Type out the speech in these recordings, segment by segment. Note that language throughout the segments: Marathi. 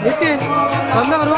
नितिन बंदा करो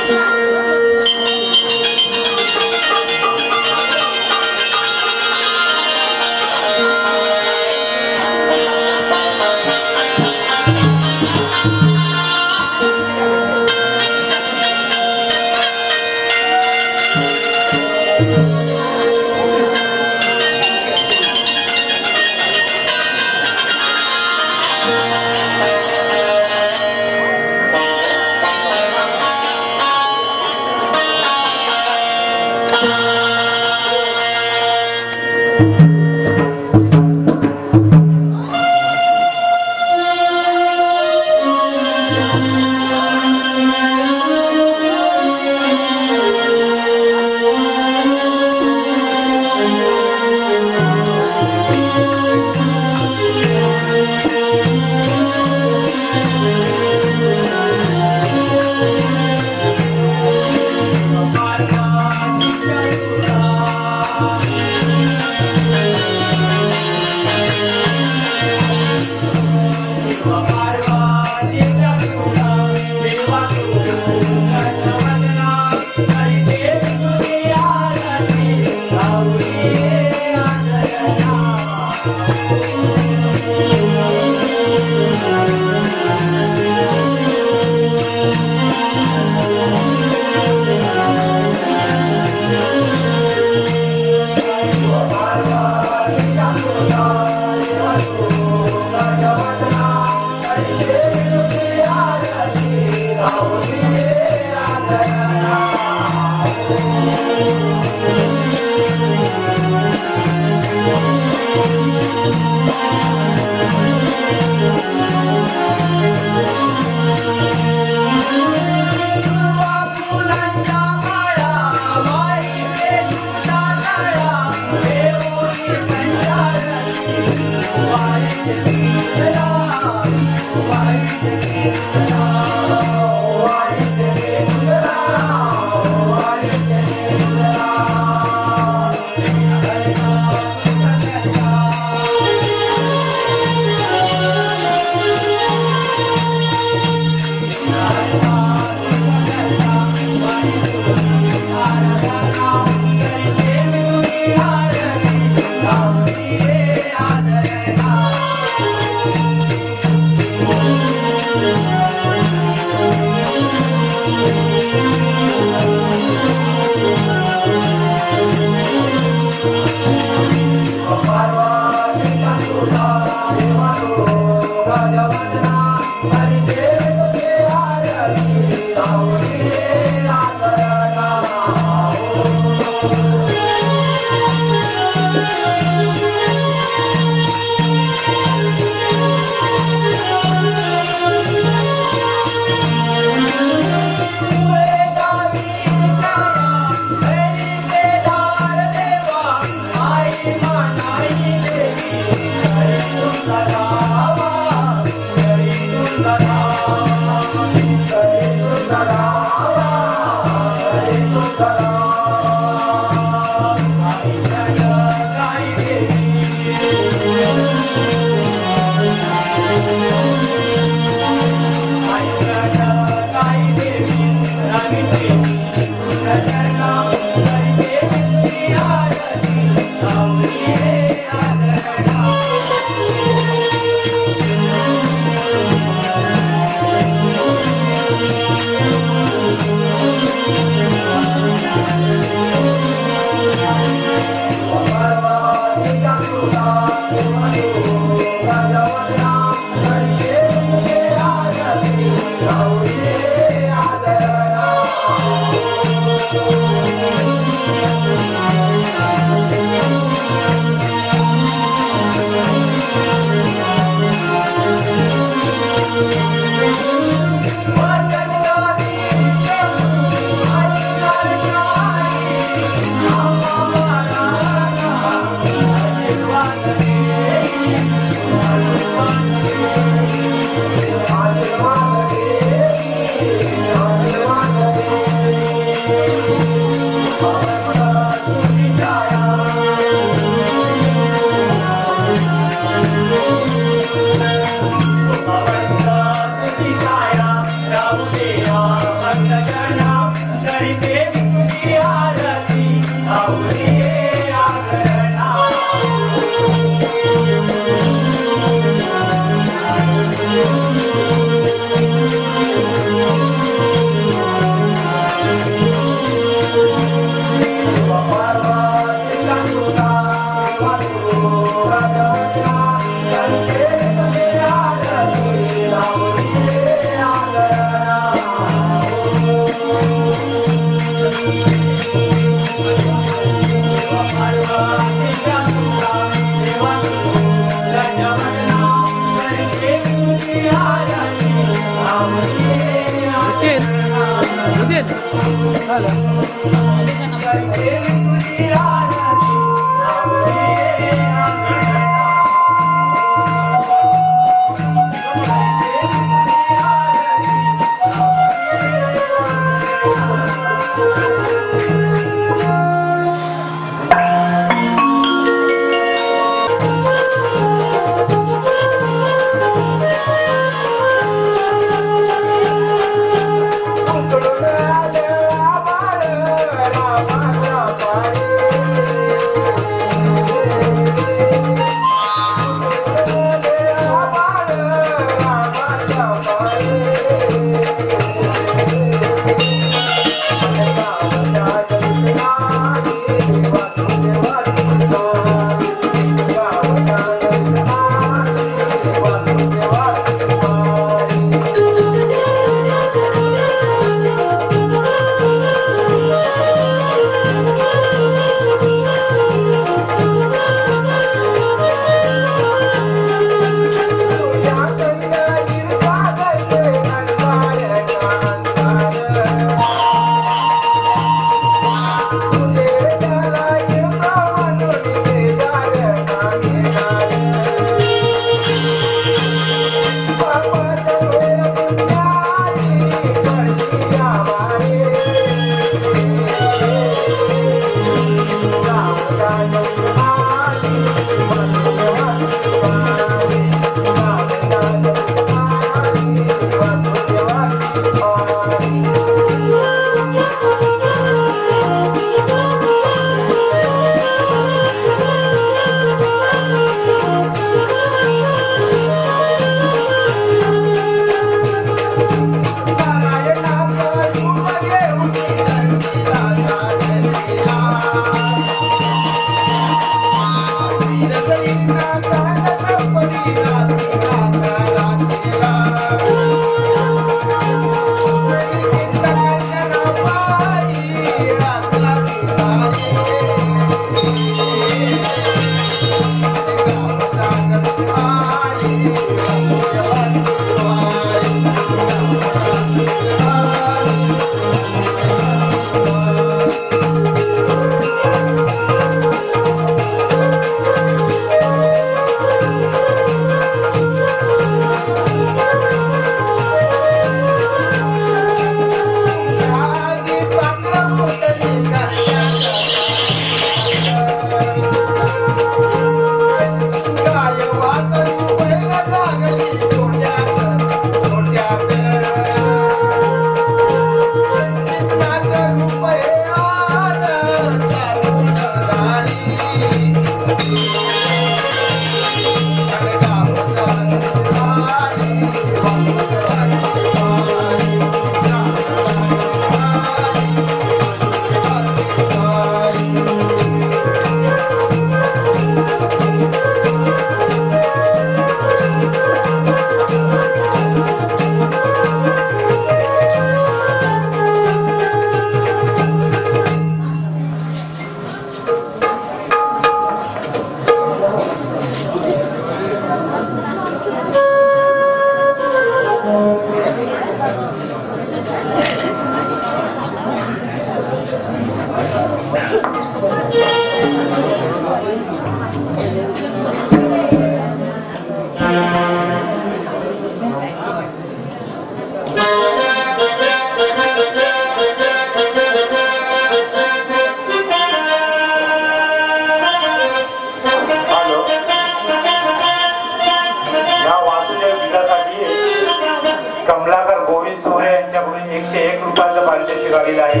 झालेलं आहे.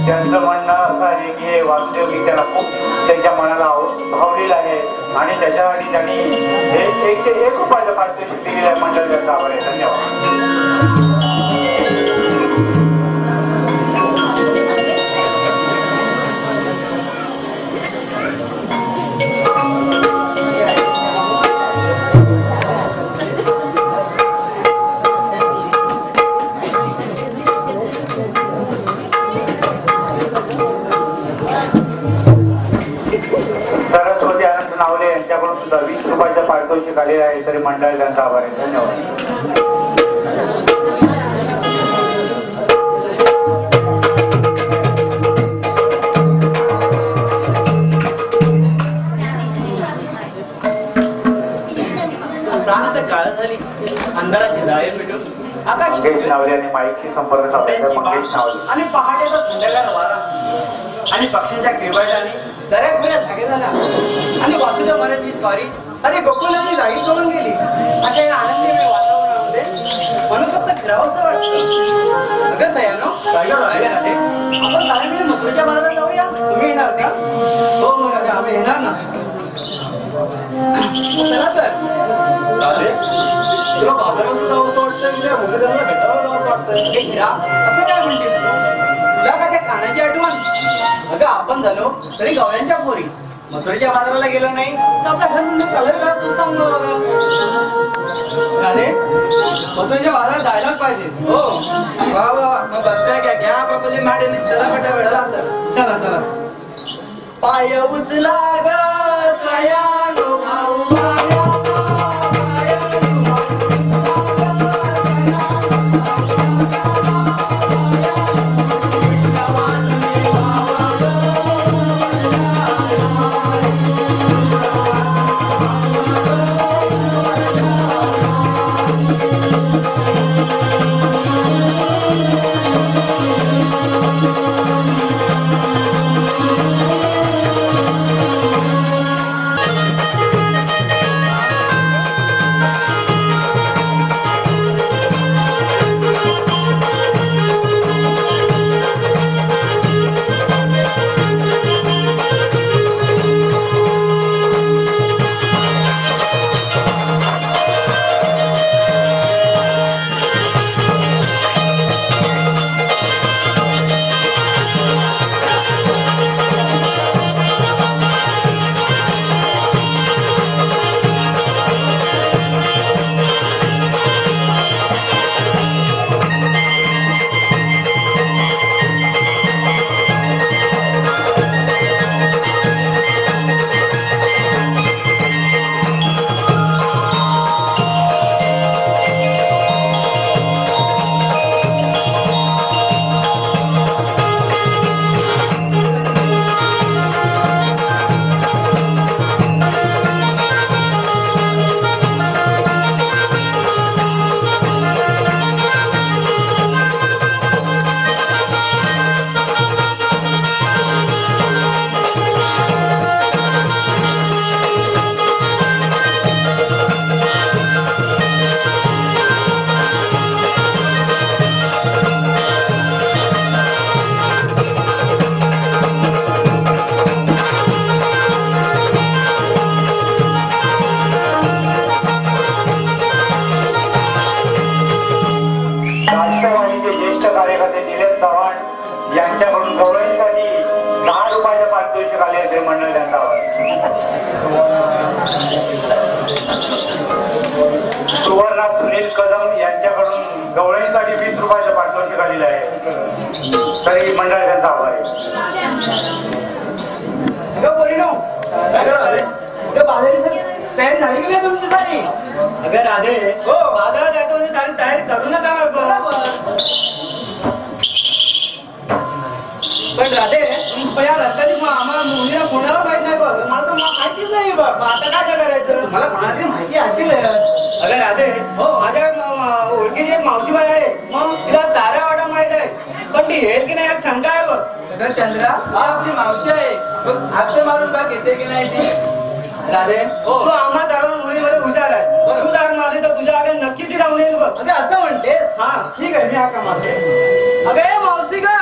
त्यांचं म्हणणं असं आहे की हे वासुदेव गीत त्यांना खूप त्यांच्या मनाला भावलेलं आहे आणि त्याच्यासाठी त्यांनी हे 101 रुपयाचं पारितोषिक दिलेलं आहे. मंडळ त्यांचा आभार आहे. धन्यवाद. यांच्याकडून सुद्धा 20 रुपयाचं पारितोषिक आलेलं आहे. तरी मंडळ त्यांचा आभार आहे. धन्यवाद. प्रांत काळ झाली, अंधाराची जाळे मिटून आकाश मंगेश नावले आणि माईकशी संपर्क साधला. मंगेश नावले आणि पहाटेचा थंडगार वारा आणि पक्ष्यांच्या किळवटाने दऱ्याखोऱ्या जागे झाल्या आणि वासुदेव महाराजची स्वारी अरे गोकुलाची जागी करून गेली. अशा या आनंदीमय वातावरणामध्ये मनुष्यत्व फिरावंसं वाटतं. अगं सयानो आपण सारे मिळून मथुरेच्या बाजारात जाऊया. तुम्ही येणार का? हो हो राजा, आम्ही येणार ना. चला तर राधे, तुला बाजारात जावं असं वाटतं की त्या मुलीदाराला भेटावं जावं असं वाटतं? हे हिरा, असं काय म्हणतेस तू? तुला का त्या कानाची आठवण? अगं आपण झालो तरी गवळ्यांच्या पोरी. मथुरेच्या बाजाराला गेलो नाही तर आपल्या घरून चालेल का? तू सांग बघा. राधे, मथुरेच्या बाजारात जायलाच पाहिजे. हो वा वा, मग बघताय काय? घ्या बापूजी माडे, चला फटा वेळा. चला चला. पाय उचला ग सयानो भाऊ माझ्या, यांच्याकडून गौरवांसाठी 10 रुपयाचं पारितोषिक आले ते मंडळ त्यांचा आवाज. सुवर्णा सुनील कदम यांच्याकडून गवळीसाठी 20 रुपयाचं पारितोषिक आलेलं आहे. तरी मंडळ त्यांचा आभार आहे. तयारी झाली की नाही तुमची साडी? अगं राधे, हो बाजारात जायचं म्हणजे साडी तयारी करू नका. पण राधे, या रस्त्याची आम्हाला मुलीला कोणाला माहित नाही बघ. मला तर माहितीच नाही बघ. आता काय करायचं? तुम्हाला कोणाची माहिती असेल. अगं राधे, हो माझ्या ओळखीची एक मावशीबाई आहे. मग तिला साऱ्या वाटा माहित आहे. पण ती येईल की नाही यात शंका आहे बघ. अगं चंद्रा, आपली मावशी आहे. हात मारून बघ येते की नाही ती. राधे, तू आम्हा सर्व मुलीमध्ये हुशार आहे. तू जाग मारली तर तुझ्या आगे नक्की ती जाऊन येईल बघ. अगं असं म्हणतेस? हा ठीक आहे, मी हा का मारते. अगं मावशी का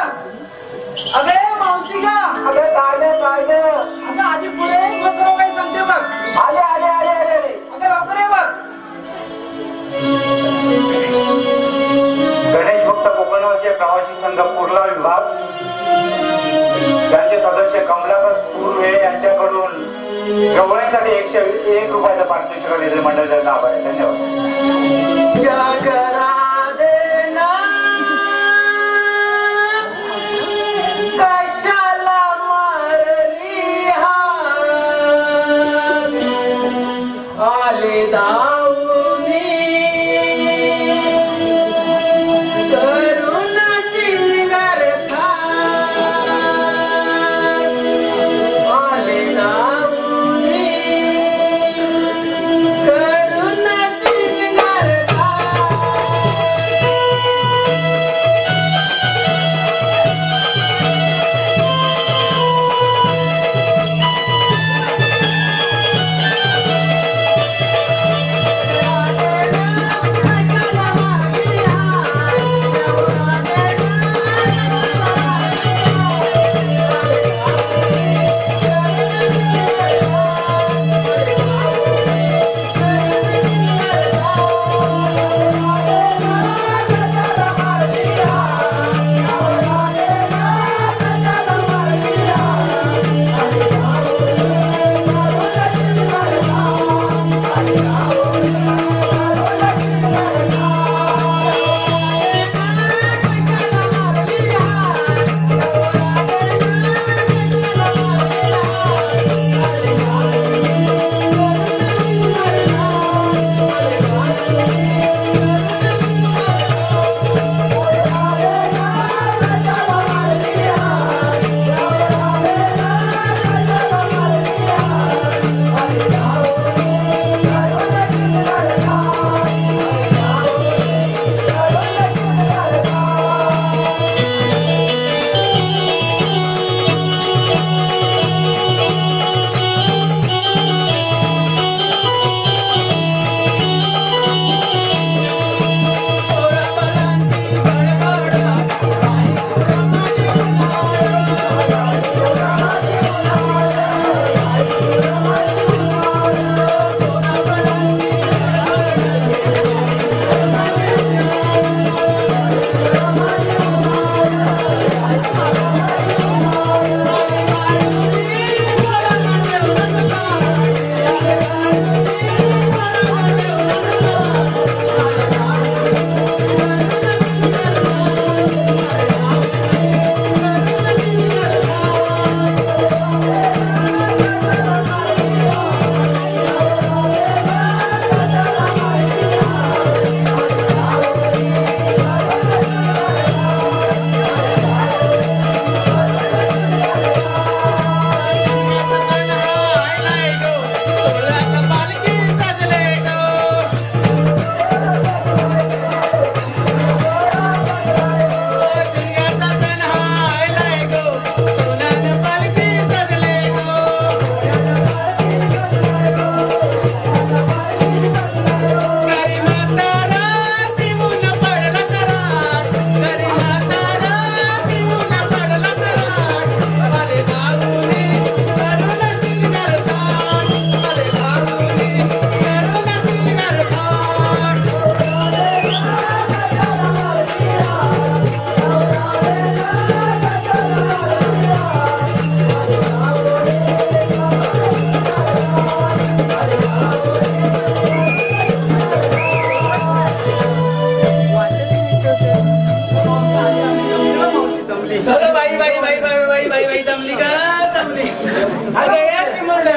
गवळणीसाठी 101 रुपयाचं पारितोषिक आलेलं मंडळाचं नाव आहे. धन्यवाद. क्या करा देना कशाला मारली आले धावूनी करून शिंगार आले धावूनी करून शिंगार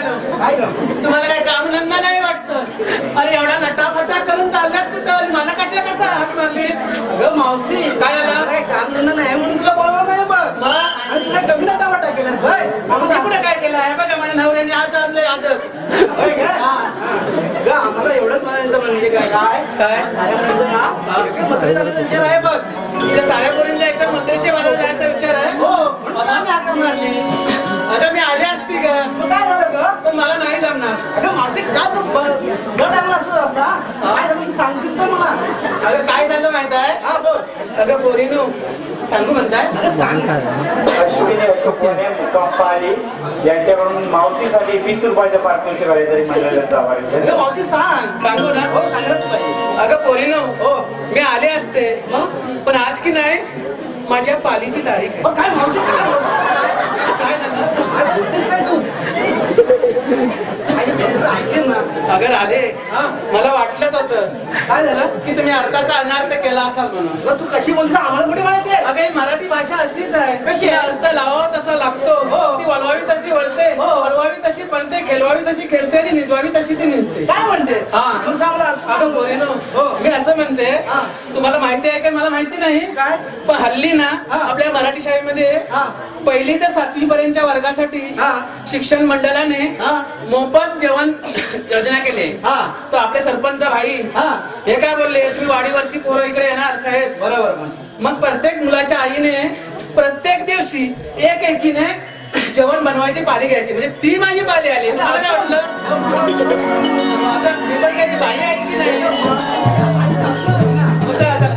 तुम्हाला काय काम धंदा नाही वाटतं? अरे एवढा नटाफटा करून चालल्यात कुठं? मला कशा करता हात मारली? अगं मावशी काय झालं? काय काम धंदा नाही म्हणून तुला बोलवलं नाही बघ. आणि तुला कमी नटाफटा केलास होय? आम्हाला पुढे काय केलं आहे बघा, माझ्या नवऱ्याने आज आणलंय आजच. होय का? अगं आम्हाला एवढंच म्हणायचं म्हणजे काय काय? साऱ्या मुलांचं ना एकदम मथुरे जाण्याचा विचार आहे बघ. त्या साऱ्या पोरींचा एकदम मंत्रीच्या बाजारात जायचा विचार आहे. हो म्हणून आम्ही हात मारली. अगं मी आले असती का, मग काय झालं ग? पण मला नाही जमणार. अगं मावशी काय तू गड टाकला असत असा काय झालं सांगशील पण मला. अगं काय झालं माहित आहे? हा बोल. अगं पोरीनो सांगू म्हणताय? अगं सांग. अश्विनी अशोकने मुक्काम पाहिली यांच्याकडून मावशीसाठी 20 रुपयाचं पारितोषिक आले तरी मंडळाचा आभार आहे. अगं मावशी सांग. सांगू ना? हो सांगलंच पाहिजे. अगं पोरीनो हो मी आले असते, मग पण आज की नाही माझ्या पालीची तारीख आहे. मग काय मावशी काय काय झालं? काय बोलतेस काय तू? अगं राधे, हा? मला वाटलंच होतं काय झालं? की तुम्ही अर्थाचा अनार्थ केला असाल म्हणून. अगं, तू कशी बोलतो आम्हाला कुठे माहिती आहे? अगं ही मराठी भाषा अशीच आहे. कशी आहे? अर्थ लावावा तसा लागतो. हो. ती वळवावी तशी वळते, हो. वळवावी तशी पळते, खेळवावी तशी खेळते आणि निजवावी तशी ती निजते. काय म्हणतेस? हा. तू सांग मला. अगं पोरीनो, हो. मी असं म्हणते, हा. तुम्हाला माहिती आहे का मला माहिती नाही, काय? पण हल्ली ना हा. आपल्या मराठी शाळेमध्ये हा. 1ली ते 7वी पर्यंतच्या वर्गासाठी हा. शिक्षण मंडळाने हा. मोफत जेवण योजना केली. हा. तर आपले सरपंच भाई हा. हे काय बोलले, तुम्ही वाडीवरची पोरं इकडे येणार शाळेत. बरोबर. मग प्रत्येक मुलाच्या आईने प्रत्येक दिवशी एक एकीने जेवण बनवायची पारी घ्यायची. म्हणजे ती माझी पारी आली. मला काय वाटलं, आता मी पण काही बाई आहे की नाही. चला, चला.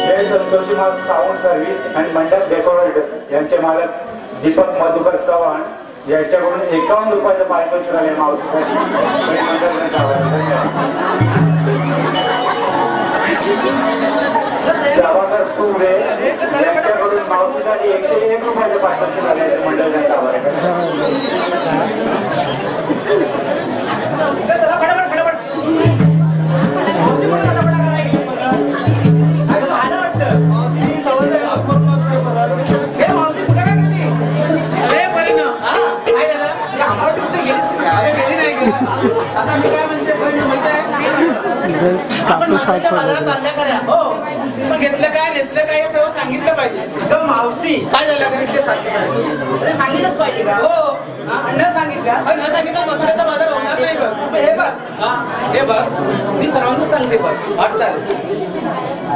जय संतोषी साऊंड सर्व्हिस आणि मंडप डेकोरेटर यांचे मालक दीपक मधुकर चव्हाण याच्याकडून 51 रुपयाचं पारितोषिक आले मावशीसाठी. प्रभाकर सुरे यांच्याकडून मावशीसाठी 101 रुपयाचं पारितोषिक आले मंडळ त्यांचा आभार आहे. चला, फटाफट फटाफट. मावशी म्हणून फटाफट करायला अगं, आलं वाटतं. मावशी सवय आहे. हे मावशी कुठे काय गेली? अरे परिणो, काय झालं? या आम्हाला कुठे गेलीस का? अरे गेली नाही गेली. आता मी काय म्हणते परिणो, माहिती आहे? आपण मार्केटच्या बाजारात आणल्या करा. हो. पण घेतलं काय, नेसलं काय, हे सर्व सांगितलं पाहिजे. अगं मावशी, काय झालं काय का? ते सांगितलं? ते सांगितलंच पाहिजे का? हो. हा, न सांगितलं? अरे न सांगितलं मसुऱ्याचा बाजार होणार नाही बघ. हे बघ. हा, हे बघ. मी सर्वांना सांगते बघ. वाट चालेल.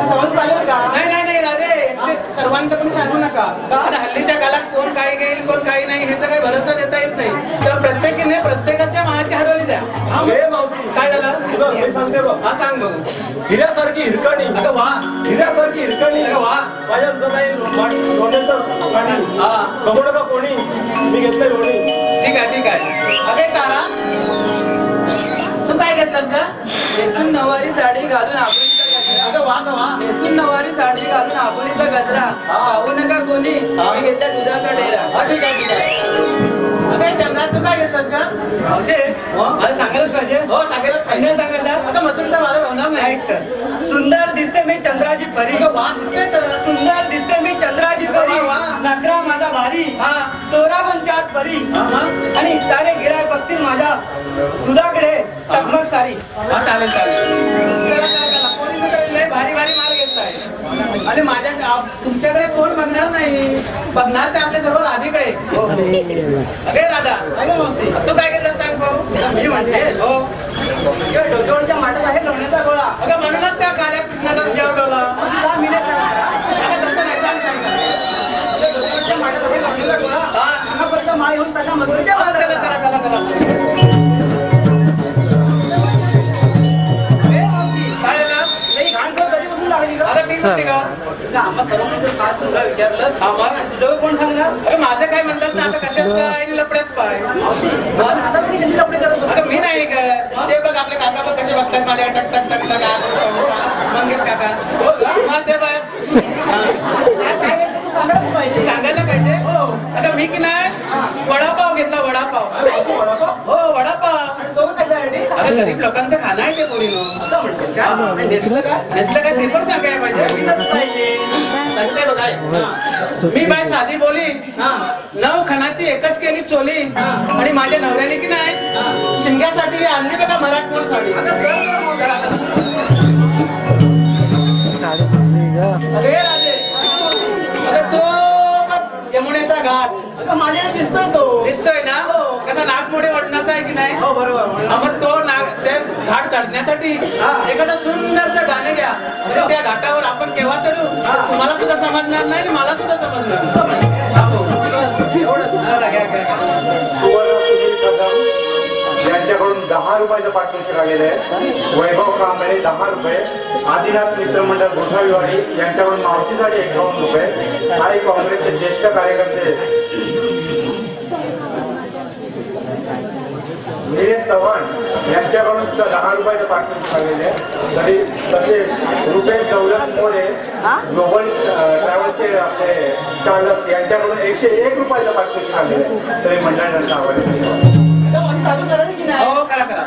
सर्वांना चालेल का? नाही नाही नाही राधे, ते सर्वांचं पण सांगू नका. आणि हल्लीच्या काळात कोण काय घेईल कोण काही नाही ह्याचा काही भरोसा देता येत नाही. तर प्रत्येकीने प्रत्येकाच्या मनाची हरवली द्या. हे मावशी, काय झालं? बघ, मी सांगते बघ. हा सांग बघू. हिऱ्यासारखी हिरकणी, अगं वा, हिऱ्यासारखी हिरकणी, अगं वा. माझ्या लोण्याचं पाणी हा बघू नका कोणी, मी घेतलंय लोणी. ठीक आहे ठीक आहे. अगे तारा, तू काय घेतलंस का? नेसून नवारी साडी घालून आबोलीचा गजरा. अगं वा ग वा. नेसून नवारी साडी घालून आबोलीचा गजरा. पाहू नका कोणी, मी घेतला दुधाचा डेरा. हा ठीक आहे ठीक आहे. अगे चंद्रा, तू काय घेतलंस का? मावशी, हो? मला सांगायलाच पाहिजे. हो सांगेलच पाहिजे. अन्य सांगायला आता मसुरीचा बाजार होणार नाही. ऐक तर. सुंदर दिसते मी चंद्राची परी, अगं वा, दिसतंय तर. सुंदर दिसते मी चंद्राची परी, वा, वा. नखरा माझा भारी, हा तोरा पण त्यात परी, हा आणि सारे गिराय बघतील माझ्या दुधाकडे टकमक सारी. हा चालेल चालेल. चला चला चला. कोणी तर लय भारी भारी माल घेतलाय. आणि माझ्या तुमच्याकडे कोण बघणार नाही, बघणार ते आपल्या सर्व राधेकडे. अगे राधा, अगं मावशी, तू काय घेतलंस सांग भाऊ. मी म्हणते हो इकडे डोक्यावरच्या माठात आहे लोण्याचा गोळा. अगं म्हणूनच त्या काळ्या कृष्णाचा तुझ्यावर डोला. तुला मी नाही सांगणार. अगं तसं नाही, सांग सांग सांग. इकडे डोक्यावरच्या माठात आहे लोण्याचा गोळा. हा. अंगापर्यंत माळ येऊन त्यांना मधुरीच्या चला बाजारात. चला चला चला. हे मावशी, काय झालं? ही घाणसर कधीपासून लागली का? अगं ती कुठली का? तुला आम्हा सर्वांचं सास सुद्धा विचारलं. हा मग? तुझं कोण सांगणार? अगं माझं काय म्हणतात ना, आता कशात पाय आणि लपड्यात पाय. मावशी, मला आता तुम्ही कशी लपडी करत होता? अगं मी नाही ग, ते बघ आपले काका बघ कसे बघतात माझ्या टक टक टक टक. मंगेश काका हो मग ते बघ. काय घेतलं तू सांगायला पाहिजे. सांगायला पाहिजे. हो. अगं मी की नाही वडापाव घेतला, वडापाव. वडापाव? हो वडापाव. आणि तो कशासाठी? अगं गरीब लोकांचं खाणं आहे ते पोरीनो. असं म्हणतेस का? आणि नेसलं का? नेसलं काय ते पण सांगायला पाहिजे. सांगितलंच पाहिजे. सांगते बघाय. मी बाय साधी बोली, हा. 9 खणाची एकच केली चोली. आणि माझ्या नवऱ्याने की नाही शिमग्यासाठी आणली बघा मराठमोल साडी. अरे राजे, अगं तो बघ यमुनेचा घाट अगं माझ्याला दिसतोय तो. दिसतोय ना, कसा नागमोडी वळणाचा आहे की नाही. हो बरोबर. मग तो ते घाट चढण्यासाठी एखादं सुंदरचं गाणं घ्या. आणि त्या घाटावर आपण केव्हा चढू तुम्हाला सुद्धा समजणार नाही आणि मला सुद्धा समजणार नाही. सुवर्ण सुनील कदम यांच्याकडून 10 रुपयाचं पारितोषिक आलेलं आहे. वैभव कांबळे 10 रुपये. आदिनाथ मित्रमंडळ भुसावीवाडी यांच्याकडून मावशीसाठी 51 रुपये. आणि काँग्रेसचे ज्येष्ठ कार्यकर्ते निलेश चव्हाण यांच्याकडून सुद्धा 10 रुपयाचं पारितोषिक आलेले आहे. तसेच रुपेश दौलत मोरे ग्लोबल ट्रॅव्हलचे आपले चालक यांच्याकडून 101 रुपयाचं पारितोषिक आलेलं आहे. तरी मंडळांचा आवाज चालू करायचं की नाही? हो करा करा.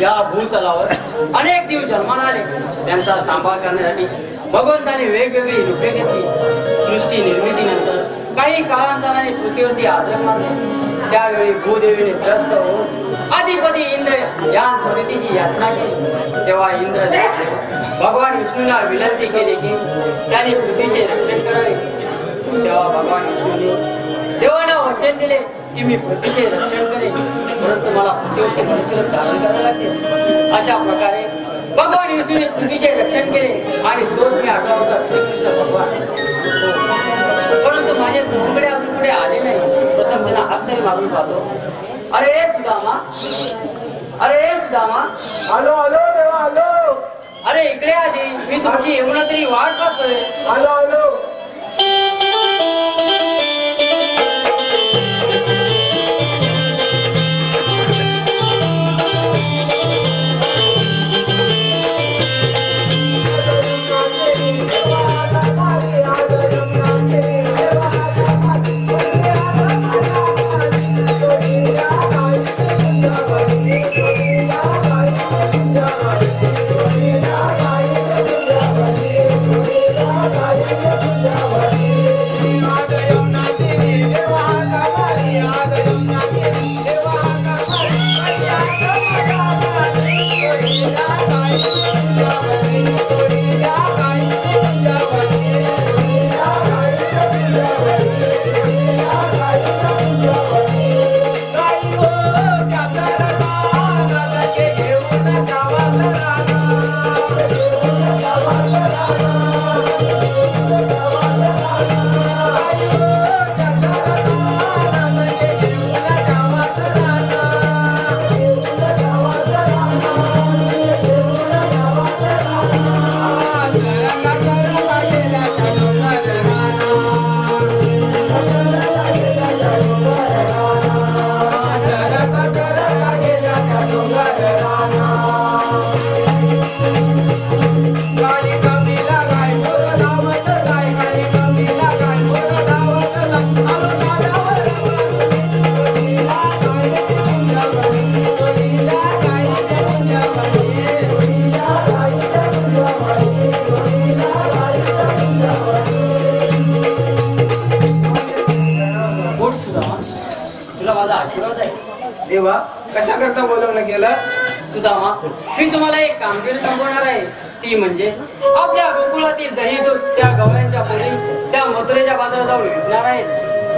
या भूतलावर अनेक जीव जन्माला आले. त्यांचा सांभाळ करण्यासाठी भगवंताने वेगवेगळी रूपे घेतली. सृष्टी निर्मितीनंतर काही काळांतराने पृथ्वीवरती आदर मारले. त्यावेळी भूदेवीने त्रस्त होऊन अधिपती इंद्र या मदतीची याचना केली. तेव्हा इंद्र भगवान विष्णूंना विनंती केली की त्यांनी पृथ्वीचे रक्षण करावे. तेव्हा भगवान विष्णूंनी देवांना वचन दिले की मी पृथ्वीचे रक्षण करेन, परंतु मला पृथ्वीवरती मनुष्य धारण करावे लागते. अशा प्रकारे भगवान विष्णूने पृथ्वीचे रक्षण केले आणि तोच मी आठवा होता श्रीकृष्ण भगवान. परंतु माझे समुद्र अजून पुढे आले नाही. प्रथम त्यांना हात तरी मारून पाहतो. अरे सुदामा, अरे सुदामा, आलो आलो देवा आलो. अरे इकडे आधी मी तुमची येऊन तरी वाट पाहतोय. आलो आलो. Thank you. आशीर्वाद आहे. देवा कशा करता बोलवणं केलं? सुदामा, मी तुम्हाला एक कामगिरी सांगणार आहे. ती म्हणजे आपल्या गोकुळातील दही दूध त्या गवळ्यांच्या पोरी त्या मथुरेच्या बाजारात जाऊन विकणार आहेत.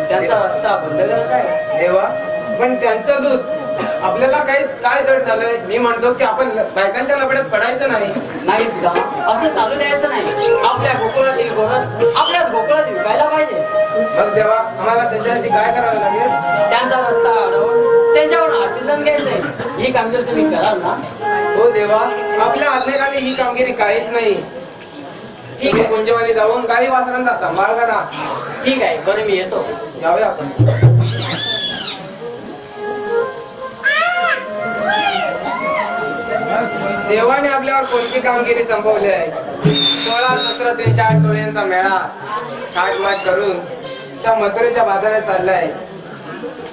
त्यांचा रस्ता बंद करायचा आहे. देवा पण त्यांचं दूध आपल्याला काय जड झालंय? मी म्हणतो की आपण बायकांच्या लफड्यात पडायचं नाही. नाही सुदामा, असं चालू द्यायचं नाही. आपल्या गोकुळातील गोरस आपल्याच गोकुळात विकायला पाहिजे. मग देवा आम्हाला त्याच्यासाठी काय करावं लागेल? त्यांचा रस्ता अडवून त्यांच्यावर आशीर्वाद घ्यायचंय. ही कामगिरी तुम्ही कराल ना? हो देवा, आपल्या आज्ञेखाली ही कामगिरी काहीच नाही. ठीक आहे. कुंजवानी जाऊन काही वासरांचा सांभाळ करा. ठीक आहे, बरं मी येतो. जाऊया आपण. देवाने आपल्यावर कोणती कामगिरी संपवली आहे? 16 शस्त्र 360 टोळ्यांचा मेळा थाटमाट करून त्या मथुरेच्या बाजारात चाललाय.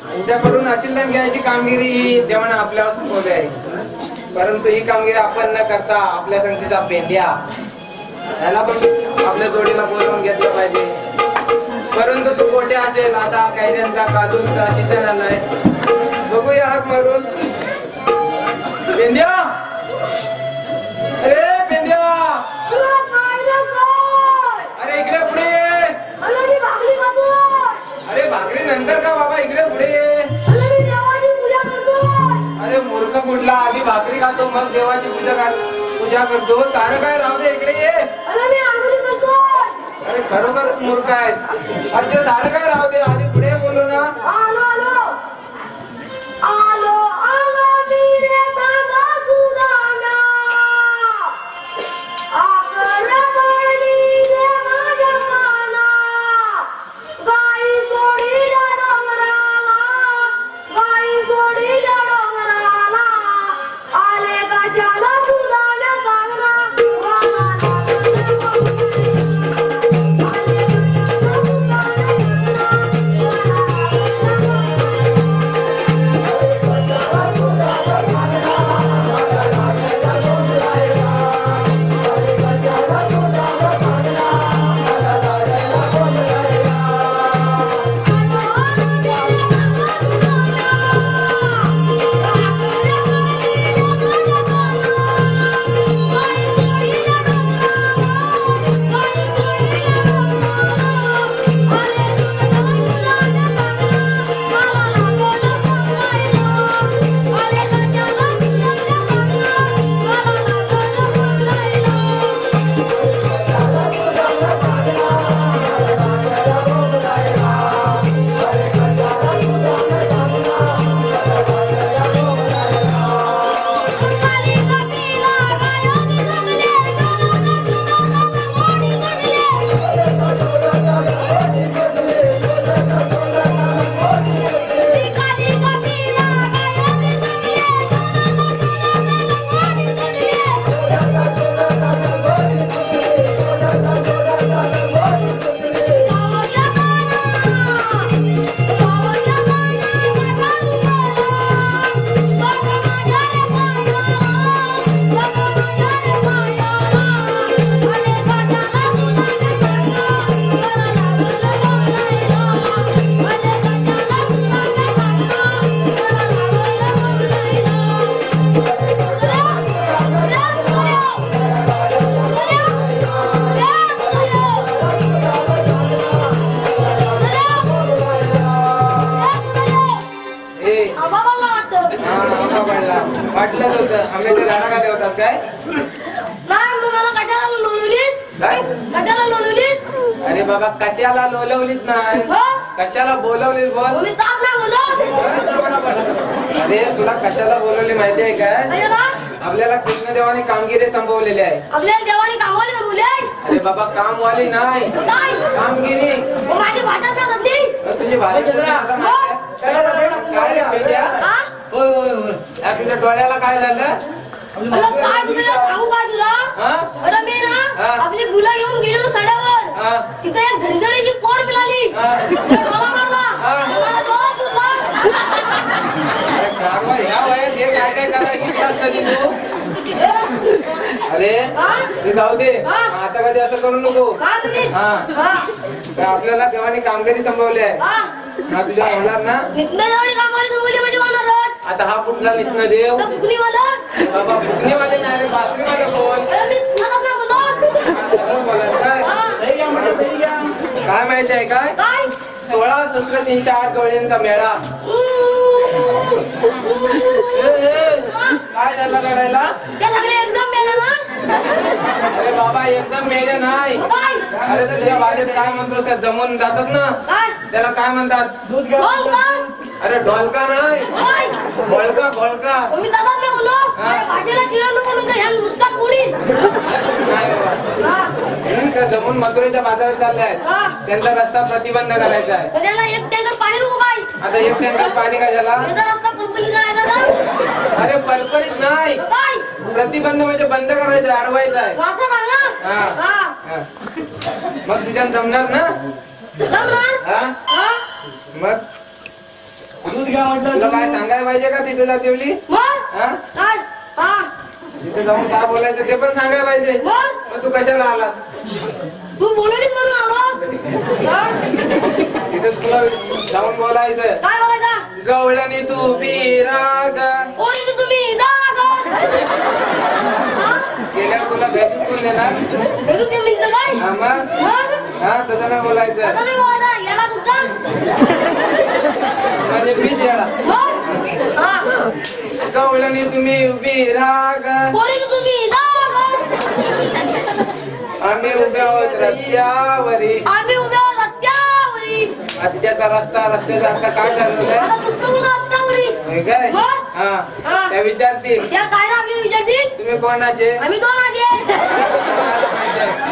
त्यांच्याकडून आशीर्वाद घ्यायची कामगिरी ही देवाने आपल्यावर संपवली आहे. परंतु ही कामगिरी आपण न करता आपल्या संगतीचा पेंड्या याला पण आपल्या जोडीला बोलवून घेतलं पाहिजे. परंतु तू कोठे असेल? आता कैऱ्यांचा काजूचा सीजन आलाय. बघूया हात मारून. पेंड्या, अरे पेंड्या, अरे इकडे पुढे ये. अरे भाकरी नंतर का बाबा, इकडे पुढे ये. अरे मूर्ख कुठला, आधी भाकरी खातो मग देवाची पूजा करतो. सारं काय राहू दे, इकडे ये. अरे खरोखर मूर्ख आहेस. अरे ते सारं काय राहू दे, आधी पुढे बोलू ना. वाटलंच होतं. आंब्याच्या झाडाखाली होतात काय? अरे बाबा कट्याला लोलवलीच नाही, कशाला बोलवलीस बोल. अरे तुला कशाला बोलवली माहिती आहे काय? आपल्याला कृष्णदेवाने कामगिरी संपवलेली आहे. आपल्याला देवाने कामवाली संपवली आहे. अरे बाबा कामवाली नाही, कामगिरी. माझी भाषा ना तुझी भाषा काय रे पेंड्या? आपल्या डोळ्याला काय झालं? काय तुला सांगू काय तुला? अरे मी ना आपली गुला घेऊन गेलो सड्यावर. तिथे एक धनगरीची पोर मिळाली. ह्या वयात हे काय काय करायला शिकलास कधी तू? अरे ते जाऊ दे, आता कधी असं करू नको. आपल्याला देवाने कामगिरी संपवली आहे. हा तुझ्या होणार ना. नित्नदेवाने कामाला सांगले म्हणजे होणारच. आता हा कुठला नित्न देव? तर फुकणीवाला. बाबा फुकणीवाले नाही रे, बासरीवाले बोल. अरे मी मला काय म्हणत? असं बोलायचं काय? दही घ्या म्हटलं, दही घ्या. काय माहिती आहे काय? काय? 16 शस्त्र 308 गवळ्यांचा मेळा. काय झालं करायला? ते सगळे एकदम मेले ना? अरे बाबा एकदम मेले नाही. काय? अरे तुझ्या भाषेत काय म्हणतो त्या जमून जातात ना, काय? त्याला काय म्हणतात? दूध घ्या. बोल का? अरे ढोलका नाही, काय? घोळका घोळका. मी दादा काय बोलो? अरे भाजीला जिरवलं म्हणून तर ह्या नुसता पुरी. नाही बाबा. हा. त्या जमून मथुरेच्या बाजारात चालले आहेत. हा. त्यांचा रस्ता प्रतिबंध करायचा आहे. तर त्याला एक टँकर पाणी नको काय? आता एक टँकर पाणी काय झाला? त्याचा रस्ता कुरकुली करायचा ना? अरे परपरीत नाही, तर काय? प्रतिबंध म्हणजे बंद करायचं, अडवायचं आहे. असं काय ना? हा. हा. हा. मग तुझ्या जमणार ना? जमणार? हा हा? मग दूध घ्या म्हटलं, तुला दूध. काय सांगायला पाहिजे का तिथे जातेवली? मग? हा काय? हा. तिथे जाऊन काय बोलायचं ते पण सांगायला पाहिजे. मग? मग तू कशाला आलास? तू बोलवलीस म्हणून आलो. हा? तिथे तुला जाऊन बोलायचं. काय बोलायचं? गवळणी तू बिराग. ओरी तू तुम्ही जागा. हा? गेल्यावर तुला भेटून कोण देणार? भेटून ते मिळतं काय? हा मग? मग? हा तसं नाही बोलायचं. आता नाही बोलायचं. येडा कुठचा? म्हणजे बीच याला. मग? हा. गवळणी तुम्ही उभी राग. ओरी तू तुम्ही जागा. आम्ही उभे आहोत रस्त्यावरी. आम्ही उभे आहोत रस्त्यावरी. त्याचा रस्त्याचा आता काय झालेलं आहे? आता तुमचं म्हणून रस्त्यावरी. होय काय? मग? हा हा. त्या विचारतील या काय ना आम्ही विचारतील? तुम्ही कोणाचे? आम्ही दोन आजे.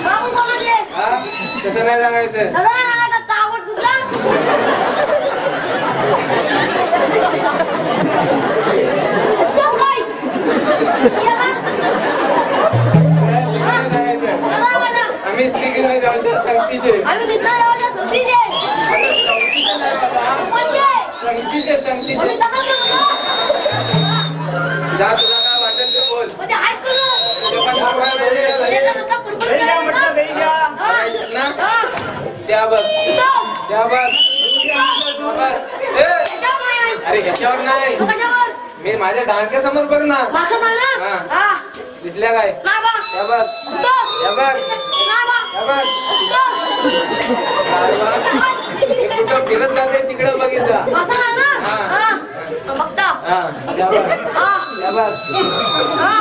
बाबू कोणाचे? हा तसं नाही सांगायचं. दादा ना आता चावट कुठला? चल काय? ये ना. तसं नाही सांगायचं. दादा माझा. आम्ही श्रीकृष्ण देवाच्या संगतीचे. आम्ही निघणार देवाच्या संगतीचे. आता संगतीचे नाही बाबा. कोणते? संगतीचे आम्ही संगतीचे. दादा म्हणतो. जा तुला काय वाटेल ते बोल. म्हणजे हात करू. ते पण दाखवायला पाहिजे. म्हणजे रस्ता कुरकुरीत दही घ्या म्हटलं, करायचा. दही घ्या. हा. हा. त्या बघ इथं. त्या बघ. ए, त्याच्यावर नाही आहे. अरे ह्याच्यावर नाही, तो कशावर? मी माझ्या डांके समोर बघ ना. मागचं नाही ना? हा. हा. दिसल्या काय? नाही बा. त्या बघ इथं. त्या बघ नाही बा. त्या बघ. इथं. काय बघ? हे कुठं फिरत जाते तिकडे बघितलं. असं नाही ना? हा. हा. बघता. हा त्या बघ हा. त्या बघ. हा.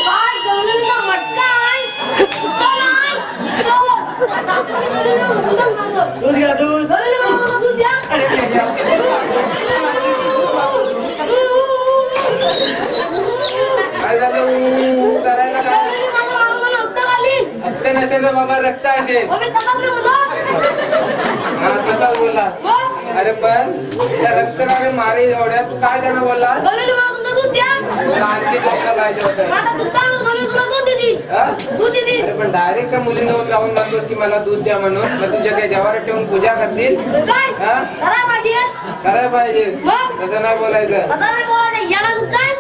काय गवळणीचा मटका आहे? इथं नाही. इथं. आता आपण गवळणीला उचल मारतो. दूध घ्या, दूध. गवळणीला मला दूध द्या. काय झालं ऊ करायला काय? गवळणी माझ्या मागून हप्ता खाली. हत्ते नसेल रे बाबा, रक्त असेल. मग मी तसाच बोललो. हा तसाच बोलला. मग? अरे पण त्या रक्तनाने मारे एवढ्या तू काय त्यांना बोलला? गवळणी मला तुमचं दूध द्या. तुला आणखी जास्त पाहिजे होतं. आता तुमचा गवळणी तुला दूध देतील. हा? दूध देतील. अरे पण डायरेक्ट त्या मुलींना जाऊन म्हणतोस की मला दूध द्या म्हणून. मग तुझ्या काही देवाला ठेवून पूजा करतील. काय? हा? करायला पाहिजे. करायला पाहिजे. मग? तसं नाही बोलायचं. आता नाही बोलायचं. येडा कुठचा आहे?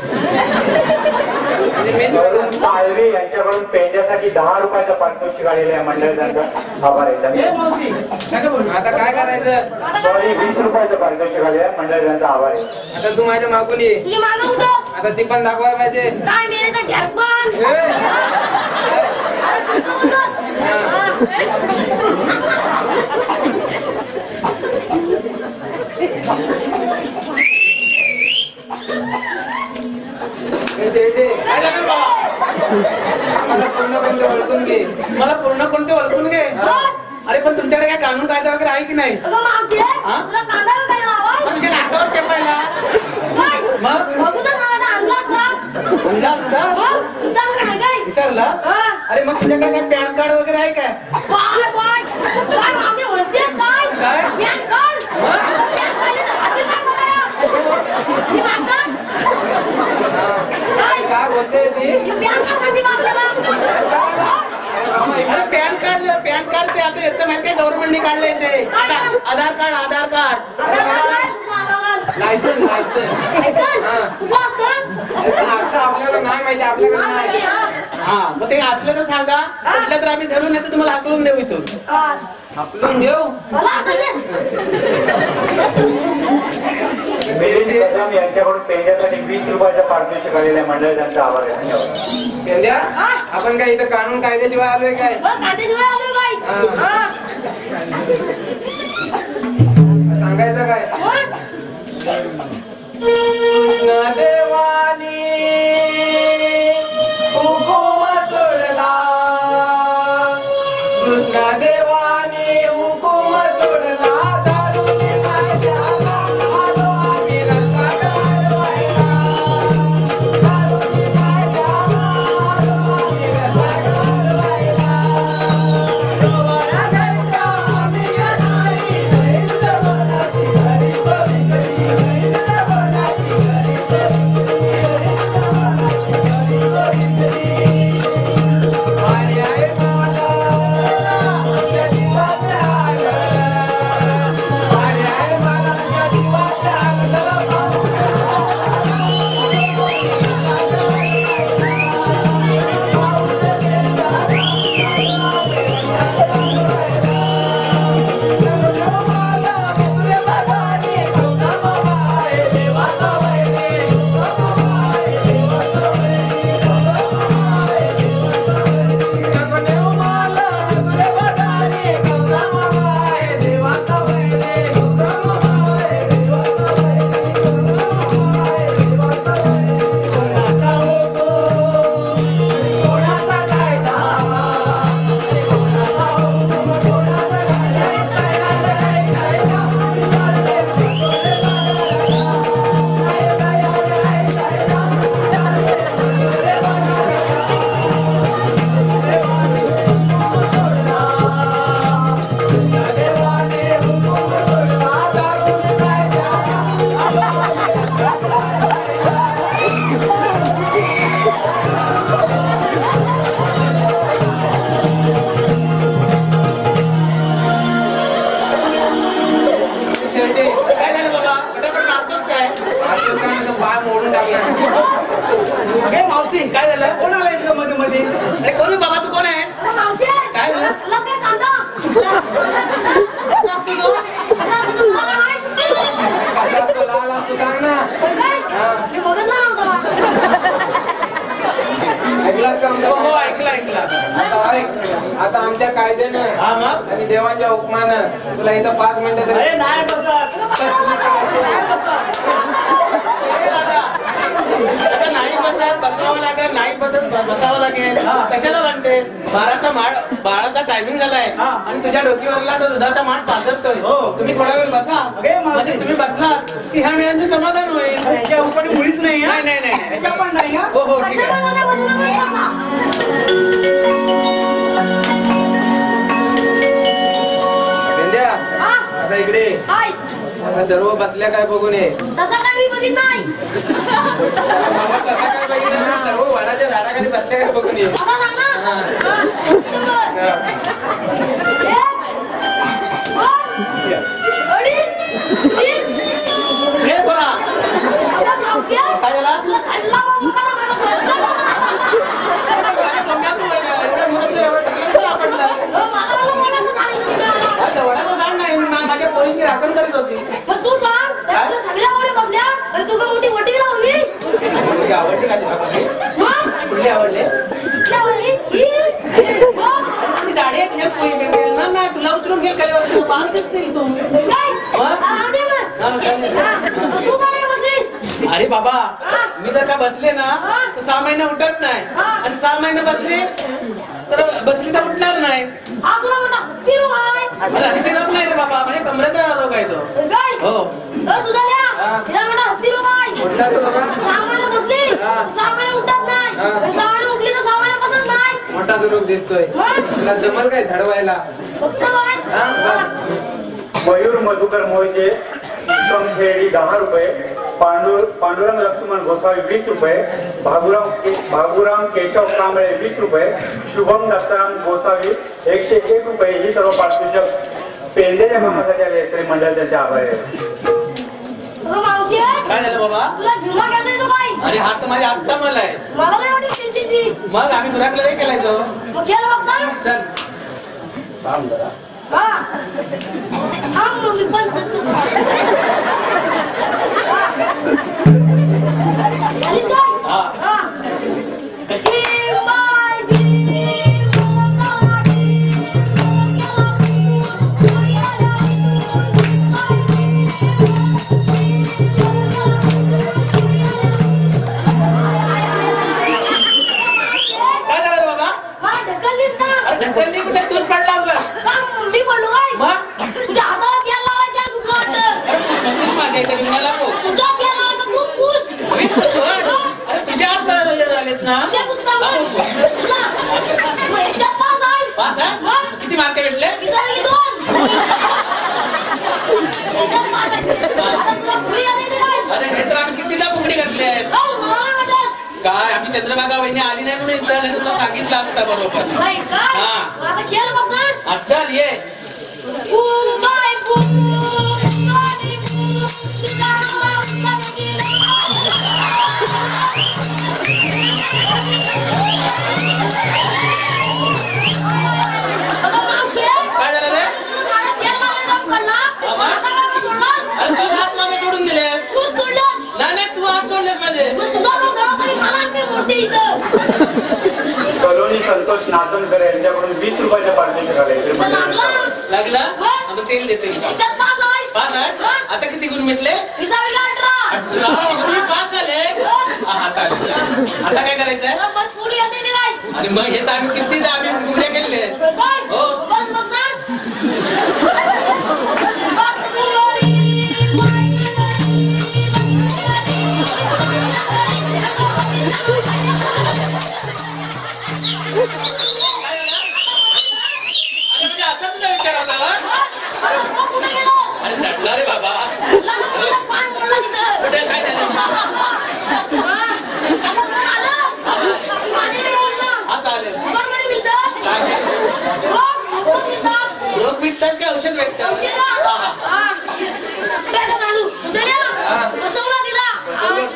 म्हणजे मी वरून पालवी यांच्याकडून पेंड्यासाठी 10 रुपयाचं पारितोषिक आलेलं आहे. मंडळ त्यांचा आभार आहे. ए, मावशी, नका बोलू. आता काय करायचं? आता सॉरी, काय? 20 रुपयाचं पारितोषिक आले आहे. मंडळ त्यांचा आभार आहे. आता तू माझ्या मागून ये. तुझी मागं कुठं? आता ती पण दाखवायला पाहिजे. काय मेरे तर ढेरपण. ए! अरे कुठं कुठं? ए, तेडे. आम्हाला पूर्ण कोणते ओळखून घे. मला पूर्ण कोणते ओळखून घे. अरे पण तुमच्याकडे काय कानून कायदा वगैरे आहे की नाही? अगं मावशी, हा? तुला कांदा काय लावा? म्हणजे नाकावर चेपायला काय? मग? बघूचा नावाचा आणला असता. म्हणजे असतं? मग? विसरलं नाही काय? विसरला? हा. अरे मग तुझ्याकडे काय पॅन कार्ड वगैरे आहे काय? काय मागे म्हणतेस काय? काय? Pan card? आता पॅन काढले तर हाती काय बघायला? ही मागचं? काय? काय बोलते ती? ही पॅन कार्ड सांगते का आपल्याला? अरे पॅन कार्ड ते आता येतं माहिती आहे गव्हर्नमेंटने काढलंय ते. आधार कार्ड आता काय? तुझं आलं लायसन लायसन. ऐकलं? हा. कुठं असतं? आता आपल्याला नाही माहिती, आपल्याकडे काय माहिती, नाही. हा? हा मग ते असलं तर सांगा. म्हटलं तर आम्ही धरून येतो तुम्हाला हाकलून देऊ इथून. हा. हाकलून देऊ मला आता दे. मिलिंद कदम यांच्याकडून पेंड्यासाठी 20 रुपयाच्या पारितोषिक आलेल्या मंडळ त्यांचा आभार आहे. धन्यवाद. पेंद्या हा? आपण काय इथं कानून कायद्याशिवाय आलोय काय मग कांद्याशिवाय आलोय काय? हा. सांगायचं काय मग? देवानी हुकुम सोडला कृष्ण देवानी हुकुम सोडला दारूने कायद्याला आलो आम्ही रस्ता गाडवायला. दारूने कायद्याला आलो आम्ही रस्ता गाडवायला. देवाला घरचा आम्ही येणारी गैर देवाची घरी पवित्री गैर देवाची घरी पवित्री आर्य आहे मला आमच्या जीवात आलं आर्य आहे मला आमच्या जीवात काय झालं बाबा फटाफट नाचतोस काय? पाय मोडून टाकला अगे मावशी काय झालं कोण आला इथं मध्ये मध्ये अरे कोण आहे बाबा तू कोण आहे? अरे मावशी, काय झालं? खाल्लास काय कांदा? कसा असतो तो? आता तुझं मला माहित? कसा असतो लाल असतो सांग ना होय काय? मी बघितलं नव्हतं बा. ऐकलास का आमचा हो हो ऐकला ऐकला. आता ऐक आता आमच्या कायद्यानं हा मग? आणि देवांच्या हुकमानं तुला इथं 5 मिनिटं अरे तरी नाही बसत ए दादा, आता नाही बसावं लागेल नाही बसावं लागेल कशाला म्हणते बाळाचा टायमिंग झालाय हा. आणि तुझ्या डोकीवरला तो दुधाचा माठ पाजरतोय हो. तुम्ही थोडा वेळ बसा अगे, मावशी. म्हणजे तुम्ही बसलात की ह्या वेळांचे समाधान होईल. याच्या उपरी मुळीच नाही नाही नाही नाही नाही. याच्या पण नाही हा हो हो ठीक कशाला आहे. मला बसलं नाही बसा? पेंद्या हा? आता इकडे काय? आता सर्व बसल्या काय बघून ये त्याचा काय मी बघित नाही. बाबा कसा काय बघितलं ना सर्व वडाच्या झाडाखाली बसल्या काय बघून ये आता सांग ना. हा. हा, बरोबर. एक, दोन, अडीच, तीन. हे बोला तुला मावशी, काय झाला? तुला खाल्ला बा मोठा ना माझा प्रश्न. माझ्या डोक्यात तू एवढं मोठं तू एवढं टाकलं सापडलं. मला बोलायचं झालं तुला. आता वडाचं झाड नाही माझ्या पोरीची राखण करीत होती. मग तू सांग, काय? तुला सगळ्या आवडी बसल्या आणि तू काय मोठी वटी लावली? कुठली आवडली का तुला कोणी? मग? कुठली आवडली? कुठली आवडली? ही? मग? ती दाढी आहे तुझ्या मिळणार नाही तुला उचलून घेईल खाली बाल दिसतील तू. काय? मग? राहू दे मग. हा, काय नाही. हा, मग तू काय बसलीस? अरे बाबा हा? मी जर का बसले ना हा? तर 6 महिने उठत नाही हा? आणि 6 महिने बसले तर उठणार नाही. हा तुला म्हणता हत्ती रोग आहे. मला हत्ती रोग नाही रे बाबा म्हणजे कमरेचा रोग आहे तो. काय? हो तुझा हा. तिला म्हणता हत्ती रोग आहे. कुठला तो बाबा 6 महिने बसली हा. 6 महिने उठत नाही. हा. 6 महिने उठली तर 6 महिने बसत नाही. मोठा रोग दिसतोय मग? तुला जमल काय झडवायला फक्त काय? हा? मयूर मधुकर मोहिते खेळी 10 रुपये, पांडुरंग लक्ष्मण गोसावी 20 रुपये, भागुराम केशव कांबळे 20 रुपये, शुभम दत्ताराम गोसावी 101 रुपये. ही सर्व पारितोषिक पेंड्याच्या कामासाठी आले तरी मंडळ त्यांचे आभार आहे. अगं मावशी, काय झालं बाबा? तुला झिम्मा केला येतो काय? अरे हात तर माझ्या हातचा मल आहे. मला नाही वाटत टेन्शन ती. मग आम्ही घरातलं नाही केलाय तो. मग खेळ बघता? चल थांब जरा. हा थांब मग मी बंद करतो झालीच काय हा चिंबाय काय झालं रे बाबा? काय ढकललीस का अरे ढकलली कुठे तूच पडला होता. का मी पडलो काय मग तुझ्या हाताला तेल लावायचं आहे तुला वाटतं समजून माझ्या इथे विमाला पो. तुझा तेल लावायचं तू पूस मी पुसू, हा? अरे तुझ्या हात झालेत ना तुझ्या पुस्तकावर तुझा मग ह्याच्यात पास आहेस पास आहे? मग किती मार्क भेटले? विचारलं की 2 ह्याच्यात पास आहेस आता तुला खुली आली ते काय अरे हे तर आम्ही कितीदा फुगडी घातली आहेत. मला नाही वाटत काय आम्ही चंद्रभागा वहिनी आली नाही म्हणून इथं नाही तर तुला सांगितलं असतं बरोबर. नाही काय हा. मग आता खेळ बघ ना आज चल ये. फूल बाय फूल गाडी फूल तुझा नाव काय झालं रे? अरे तू हात माझे सोडून दिले. नाही नाही तू हात सोडलेस माझे. कलोनी संतोष नाचनकर यांच्याकडून 20 रुपयाच्या पारितोषिक आले. लागला? मग तेल देते मी. पास आहे? आता किती गुण भेटले? 18. म्हणजे पास झाले. हा चालेल. आता काय करायचंय? आणि मग हे तर आम्ही कितीदा आम्ही फुगड्या केले. हो. अरे म्हणजे असा तुझा विचार होता का? अरे चढला रे बाबा. कुठे काय झालं? हा चालेल. रोग विकतात की औषध विकतात? बसवला तिला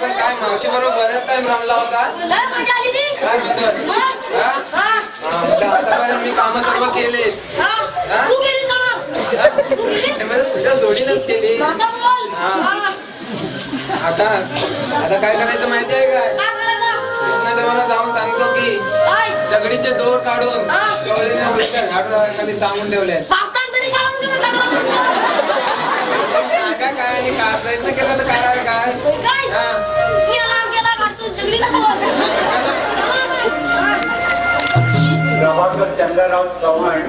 पण काय मावशी बरोबर बऱ्याच टाइम रमला होता. लय मजा आली ती काय म्हणतो? मग हा? हा म्हटलं आतापर्यंत मी कामं सर्व केलेत. हा तू गेलीस का मग तू गेलीस त्यामुळे तुझ्या जोडीनंच केली. भाषा बोल हा. हा. आता आता काय करायचं माहिती आहे काय? काय करायचं कृष्णदेवाला जाऊन सांगतो की काय दगडीचे दोर काढून हा. गवळीने उलट्या झाडाखाली टांगून ठेवले. पावसाळ्यात तरी काढून घेऊन सांगा काय आणि काय प्रयत्न केला तर काय आहे काय? काय हा. मी आला गेला काढतो दगडी का प्रभाकर चंद्रराव चव्हाण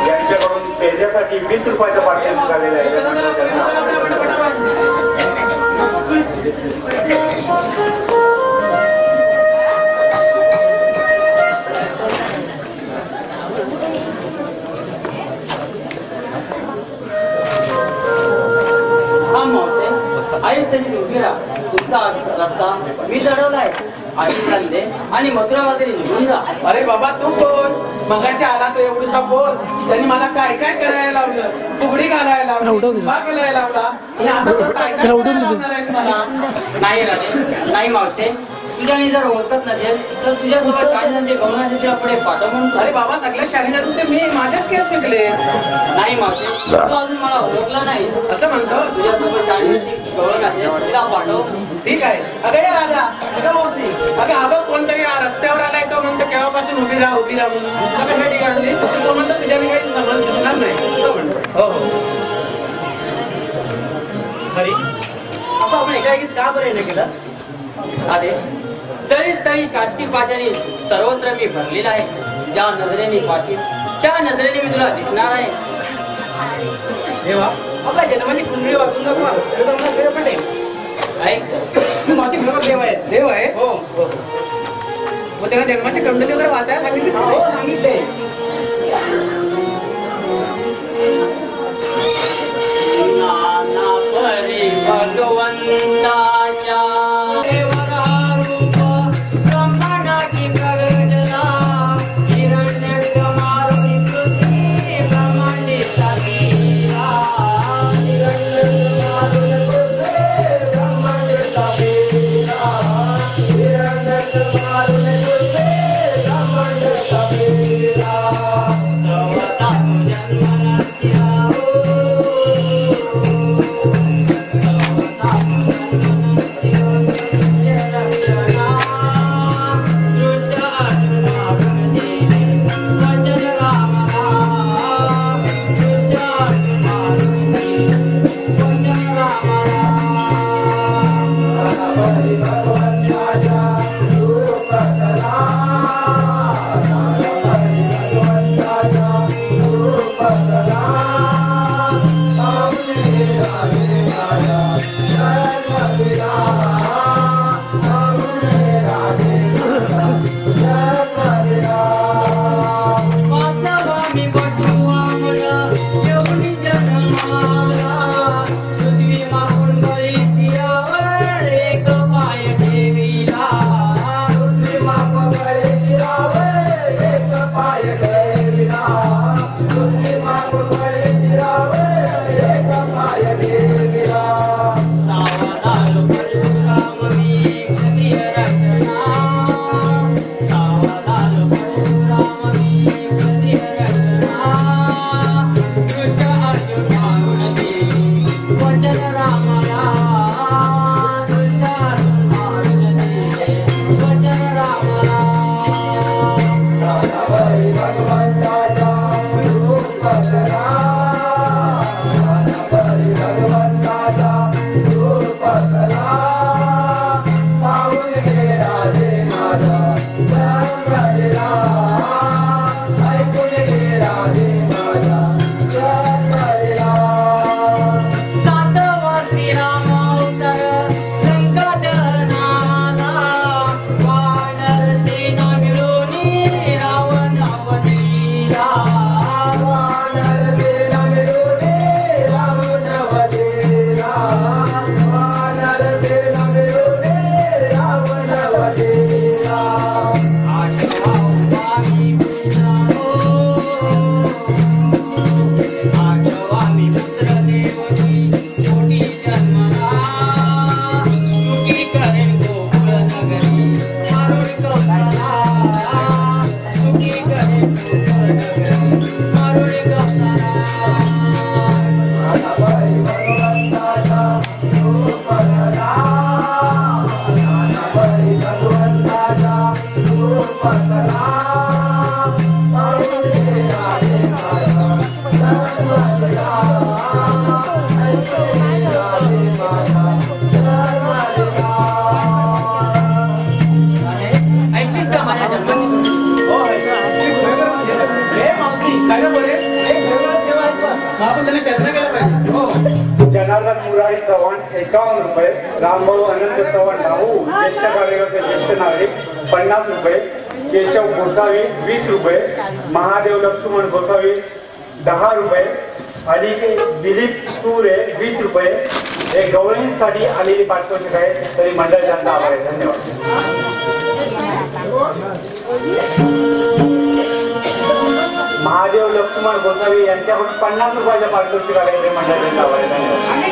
यांच्याकडून पेजेसाठी 20 रुपयाचं पारितोषिक आलेलं आहे. हा मावसे आहेच तरी उभी राहा. तुमचा रस्ता मी चढवलाय. आशीर्वाद दे आणि मथुरामध्ये निघून जा. अरे बाबा तू कोण? मगाशी आला तो एवढूसा पोर. त्यांनी मला काय काय करायला लावलं. फुगडी घालायला लावली, झुंबा करायला लावला. आणि आता तू काय काय करायला लावणार आहेस मला? नाही राधे नाही मावसे तुझ्याने जर ओळखत नसेल तर तुझ्यासोबत काढण्याचे गवनाचे तुला पुढे पाठव म्हणून. अरे बाबा सगळ्या शाळेचे मी माझेच केस विकले. नाही मावसे तू अजून मला ओळखला नाही. असं म्हणतो. तुझ्यासोबत शाळेची गवळण असेल तिला पाठव. ठीक आहे. अगं या राजा अगं अगं कोणतरी रस्त्यावर आलाय तो म्हणतो केव्हापासून उभी राहा म्हणून. कशासाठी आणली? तो म्हणतो तुझ्याने काही समज दिसणार नाही असं म्हणतो. हो हो खरी असं आपण एकाएकीत का बरं येणं केलं? अरे तरीच तरी काष्टी पाशाने सर्वत्र मी भरलेला आहे. ज्या नजरेने पाशील त्या नजरेने मी तुला दिसणार आहे. देवा आपल्या जन्माची कुंडली वाचून दाखवा तर मला खरं पटेल. ऐक तू माझी खरोखर देव आहे. देव आहे. हो मग त्याला जन्माची कंडली वगैरे वाचायला सांगितलीस का? हो सांगितले. नाना परी भगवंताच्या ब्रह्मांडाची प्रगटना हिरण्य मारुती पृथ्वी ब्रह्मांडीचा वीरा. हिरण्य मारुती पृथ्वी ब्रह्मांडीचा वीरा. हिरण्य मारुती पृथ्वी ब्रह्मांडीचा वीरा. ऐकलीस का माझ्या जन्माची गोष्ट? काय गं बरे आपण त्याने शासन केलं पाहिजे. हो जनार्दन मुरारी चव्हाण 51 रुपये, रामभाऊ अनंत चव्हाण भाऊ ज्येष्ठ कार्यकर्ते ज्येष्ठ नागरिक 50 रुपये, केशव गोसावी 20 रुपये, महादेव लक्ष्मण गोसावी 10 रुपये, दिलीप सुरे 20 रुपये. हे गवळींसाठी आलेली पारितोषिक आहे. तरी मंडळ त्यांचा आभार आहे. धन्यवाद. महादेव लक्ष्मण गोसावी यांच्याकडून 50 रुपयाच्या पारितोषिक आले. तरी मंडळ त्यांचा आभार आहे. धन्यवाद.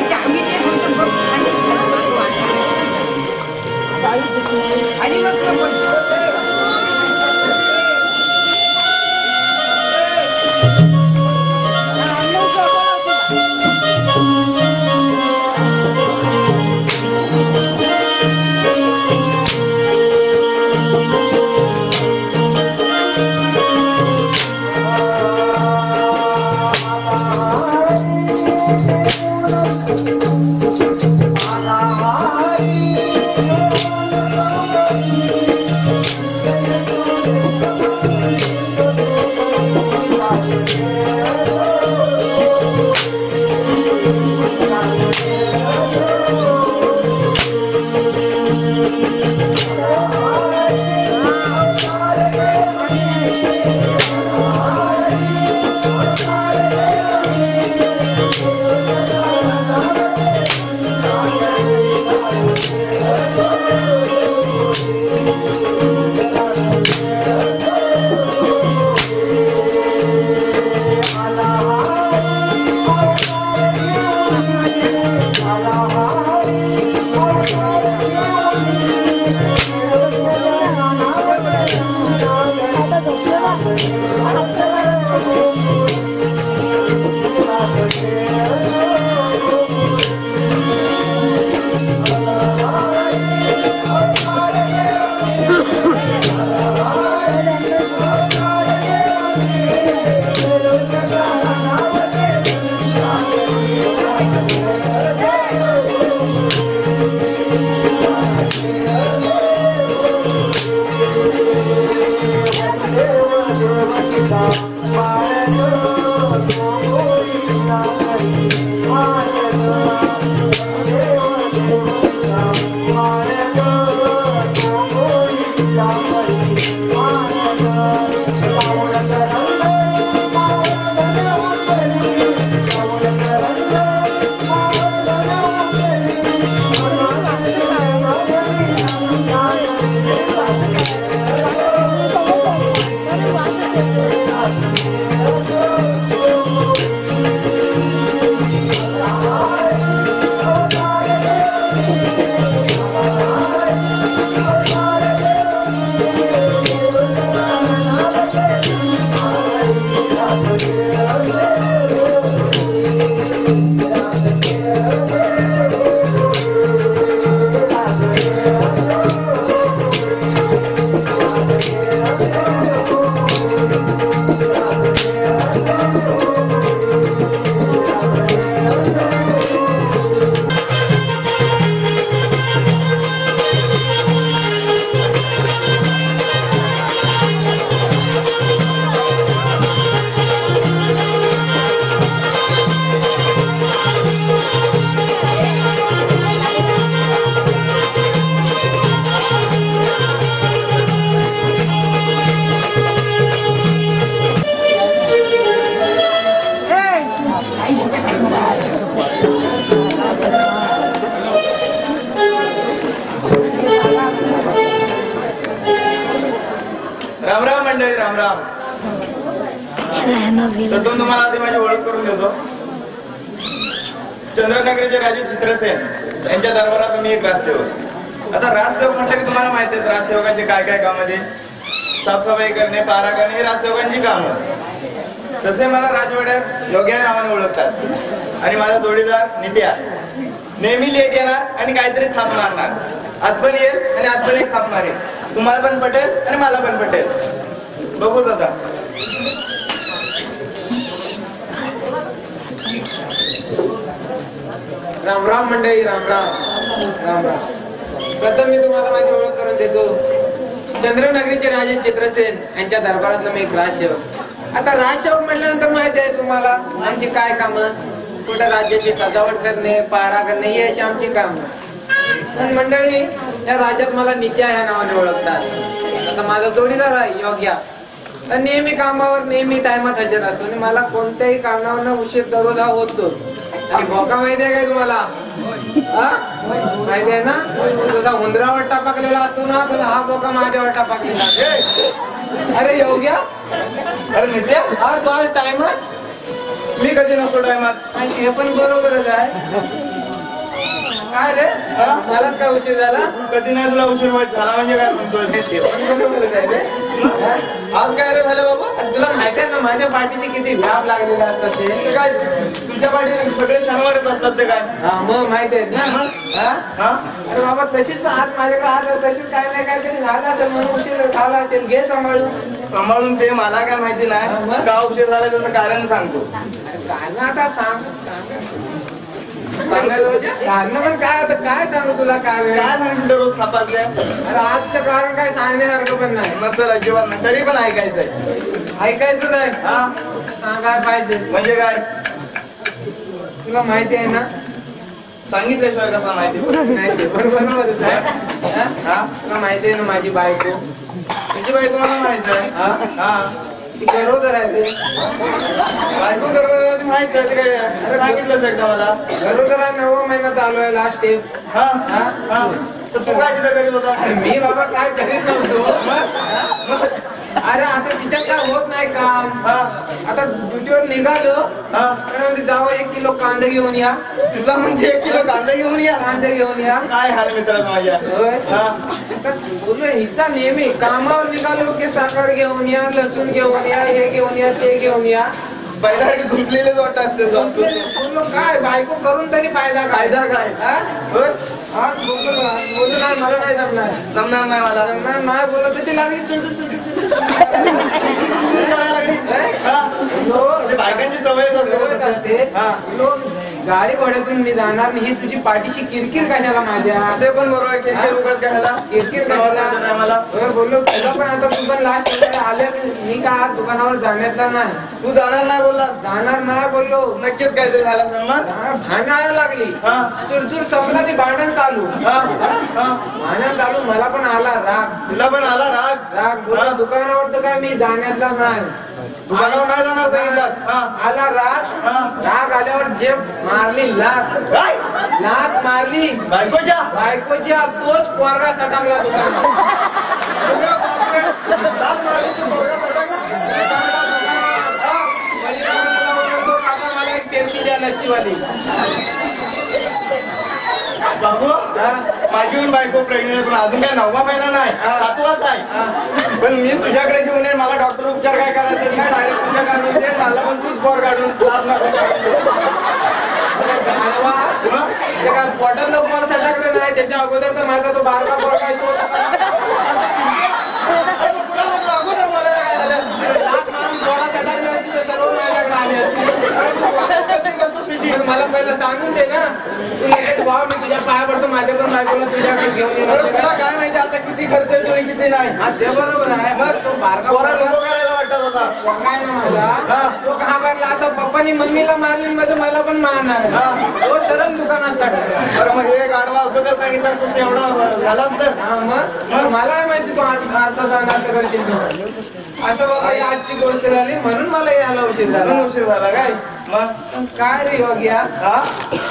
मंडळी राम राम. प्रथम तुम्हाला आधी माझी ओळख करून देतो. चंद्रनगरचे राजे चित्रसेन यांच्या दरबारात मी एक राजसेवक. आता राजसेवक म्हटलं की तुम्हाला माहिती आहे राजसेवकांचे काय काय काम आहे. साफसफाई करणे, पारा करणे ही राजसेवकांची कामं. तसे मला राजवाड्यात योग्य नावाने ओळखतात आणि माझा जोडीदार नित्या नेहमी लेट येणार आणि काहीतरी थाप मारणार. आज पण येईल आणि आज पण एक थाप मारेल. तुम्हाला पण पटेल आणि मला पण पटेल. बघूच आता. राम राम मंडळी, राम राम राम राम. प्रथम मी तुम्हाला माझी ओळख करून देतो. चंद्रनगरीचे राजे चित्रसेन यांच्या दरबारातला मी एक राजसेवक. आता राजसेवक म्हटल्यानंतर माहिती आहे तुम्हाला आमची काय कामं. कुठं राज्याची सजावट करणे, पारा करणे ही अशी आमची कामं. पण मंडळी या राज्यात मला नित्या ह्या नावाने ओळखतात. आता माझा जोडीदार आहे योग्या. तर नेहमी कामावर नेहमी टायमात हजर असतो आणि मला कोणत्याही कारणावर उशीर दररोज हा होतो. आणि भोका माहिती आहे काय तुम्हाला? माहिती आहे ना? जसा उंदरावर टापाकलेला असतो ना तसा हा भोका माझ्यावर टापाकलेला. अरे योग्या, अरे नित्या, हा तू आज टायमात? मी कधी नसतो टायमात. आणि हे पण बरोबरच आहे. काय रे मला काय उशीर झाला? कधी नाही तुला उशीर झाला म्हणजे काय म्हणतोय? बरोबरच आहे रे. आज काय रे झालं बाबा? तुला माहिती आहे ना माझ्या पाठीशी किती व्याप लागलेले असतात ते काय तुझ्या पाठी सगळे शनिवारच असतात ते काय? हा मग माहिती आहेत ना. अरे बाबा तशीच पण आज माझ्याकडे आज तशीच काय नाही काहीतरी झालं असेल म्हणून उशीर झाला असेल. घे सांभाळून ते मला काय माहिती नाही. का उशीर झाला त्याचं कारण सांगतो. कारण आता सांगायचं म्हणजे कारण पण काय आता काय सांगू तुला कारण? काय सांगितलं रोज थापायचं? अरे आजचं कारण काय सांगण्यासारखं पण नाही. नसेल अजिबात नाही, तरी पण ऐकायचंय. ऐकायचंच आहे. हा सांगाय पाहिजे. म्हणजे काय? तुला माहिती आहे ना? सांगितल्याशिवाय कसा माहिती? नाही ते बरोबरच आहे. हा तुला माहिती आहे ना माझी बायको? तुझी बायको मला माहित आहे. हा ती गरोदर आहे ते. बायको गर्भवती माहित आहे. काय अरे सांगितलं एकदा मला. गरोदर आहे, 9वा महिना चालू आहे, लास्ट स्टेप. हा हा तर तू काय तिथं करीत होता? अरे मी बाबा काय करीत नव्हतो. अरे आता तिच्यात काय होत नाही काम. आता ड्युटीवर निघालो जावं 1 किलो कांदा घेऊन या. तुला म्हणजे 1 किलो कांदा घेऊन या. कांदा घेऊन या. काय हाल मित्राचं माझ्या. बोललो हिचा नेहमी कामावर निघालो की साखर घेऊन या, लसूण घेऊन या, हे घेऊन या, ते घेऊन या. पहिला गुंतलेलेच वाटत असते. बोललो काय बायको करून तरी फायदा काय? बोललो नाही मला नाही जमणार. जमणार नाही मला. जमणार नाही बोललो तशी लागली. बायकांची सवयच असते. गाडी भाड्यातून मी जाणार नाही. ही तुझी पाठीशी किरकिर कशाला माझ्या? ते पण बरोबर आहे. किरकिर कशाला मला? बोललो तुला पण आता तू पण लास्ट आले. मी का आज दुकानावर जाण्यातला नाही. तू जाणार नाही बोलला? जाणार नाही बोललो. नक्कीच काहीतरी झालं भांडायला लागली. चुरचूर संपला ती भांडण चालू. भांडण चालू मला पण आला राग. तुला पण आला राग? राग बोलला दुकानावर तर काय मी जाण्यातला नाही. दुकानावर नाही जाणार सांगितलं. आला राग. राग आल्यावर जेब मारली लात. लात मारली बायकोच्या. तोच पोरगा सटाकला दुकानात. तो काका मला एक पेप्सी द्या लस्सीवाली. बाबू माझी पण बायको प्रेग्नेंट पण अजून काय 9वा महिना नाही, 7वाच आहे. पण मी तुझ्याकडे घेऊन येईल. मला डॉक्टर उपचार काय करायचे नाही. डायरेक्ट तुझ्या काढून दे. मला पण तूच पोर काढून पोटातलं पोर सटकलं नाही. त्याच्या अगोदर तर माझा तो बारका पोर काय मला पहिलं सांगून दे ना. तुला मी तुझ्या पाया पडतो. माझ्या पण बायकोला तुझ्याकडे घेऊन येणार. काय माहिती आता किती खर्च येतो किती नाही. ते बरोबर आहे. तो बारका करायला वाटत होता. काय ना माझा तो घाबरला. आता पप्पानी मम्मीला मारली मध्ये मला पण मारणार. तो सरळ दुकानात सटकला. मग हे गाडवा अगोदर सांगितलं असतं एवढं झालं तर. मग मला माहिती तू आता जाणार करशील. आता बाबा आजची गोष्ट झाली म्हणून मला यायला उशीर झाला. उशीर झाला काय? मग काय रे योग्या हा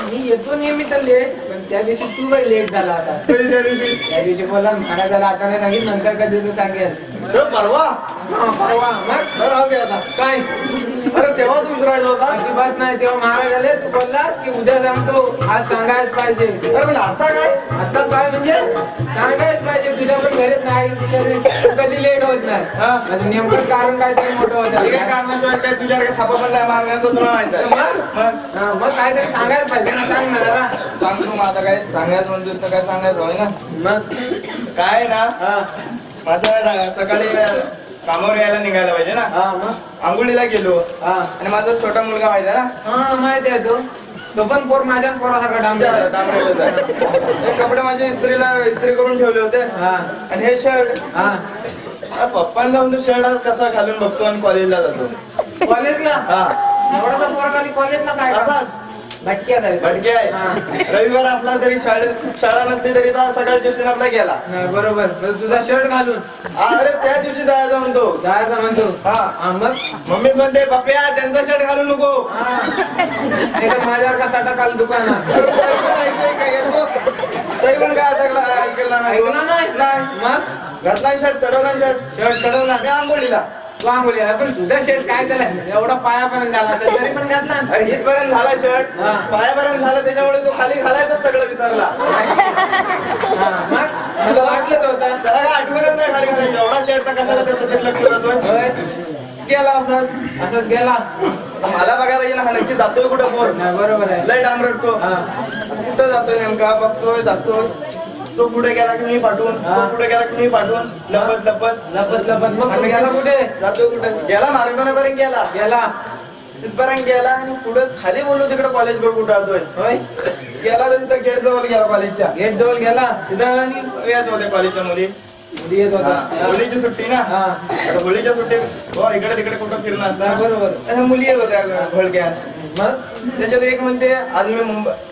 मी येतो नेहमी तर लेट पण त्या दिवशी तू काही लेट झाला आता कधी त्या दिवशी त्या दिवशी बोला महाराजाला आता नाही सांगितलं नंतर कधी तू सांगेल परवा परवा मग राहू दे आता काय अरे तेव्हा तू विचारायला होता अजिबात नाही तेव्हा महाराज आले तू बोललास की उद्या सांगतो आज सांगायच पाहिजे अरे पण आता काय आता काय म्हणजे सांगायच पाहिजे तुझ्या पण घरीच नाही तू कधी लेट होत नाही हा. माझं नेमकं कारण काय तरी मोठं होतं ठीक आहे कारणाशिवाय काय तुझ्याकडे थापा पण नाही मारण्याचं तुला माहित आहे मग हा, मग काहीतरी सांगायला पाहिजे ना सांग ना जरा सांग तू मग आता काय सांगायचं म्हणतोस तर काय सांगायचं होय ना मग काय ना हा माझं सकाळी कामावर यायला निघायला पाहिजे ना हा मग आंघोळीला गेलो हा आणि माझा छोटा मुलगा माहिती आहे ना हा माहिती आहे तो पण पोर माझ्या पोरासारखा डांबला डांबरेलच आहे. ते कपडे माझ्या इस्त्री करून ठेवले होते हा आणि हे शर्ट हा पप्पांना जाऊन तो शर्ट आज कसा घालून बघतो आणि कॉलेजला जातो कॉलेजला हा एवढा पोर खाली कॉलेजला काय असाच भटक्यात आहे भटके हा. आहे रविवार असला तरी शाळा नसली तरी सकाळच्या शिफ्टीने आपला गेला नाही बरोबर पण तुझा शर्ट घालून अरे त्या दिवशी जायचं म्हणतो जायचं म्हणतो हा हा मग मम्मीच म्हणते पप्प्या त्यांचा शर्ट घालू नको हा नाही तर माझ्यावर का साठा काल दुकानात तरी पण काय ऐकला ऐकला नाही मग घातला शर्ट चढवला शर्ट शर्ट चढवला मी आंघोळीला तू आंघोळी पण तुझा शर्ट काय त्याला एवढा पायापर्यंत झाला असेल तरी पण घातला ना. अरे इथपर्यंत झाला शर्ट हा. पायापर्यंत झाला त्याच्यामुळे तो खाली घालायचं सगळं विसरला हा, मग तुला वाटलंच होतं त्याला काय आठवणच नाही खाली घालायचं एवढा शर्ट तर कशाला त्याचं तरी लक्ष जातोय होय गेला असंच असंच गेला मला बघायला पाहिजे ना हा नक्की जातोय कुठं फोन नाही बरोबर आहे लय डांबरटतो हा कुठं जातोय नेमका बघतोय जातोय तो पुढे गेला की मी पाठवून तो हा. पुढे गेला की मी पाठवून लपत लपत लपत मग तू गेला कुठे जातो कुठे गेला मार्गापर्यंत गेला गेला तिथपर्यंत गेला आणि पुढे खाली बोललो तिकडे कॉलेज कडे कुठं जातोय होय गेला तर तिथं गेट जवळ गेला कॉलेजच्या गेट जवळ गेला तिथं आणि येत होते कॉलेजच्या मुली मुली येत होता हा, होळीची सुट्टी ना हा आता होळीच्या सुट्टीत हो इकडे तिकडे कुठं फिरणं नाही, असतं बरोबर त्या मुली येत होत्या घोळक्या मग त्याच्यात एक म्हणते आज मी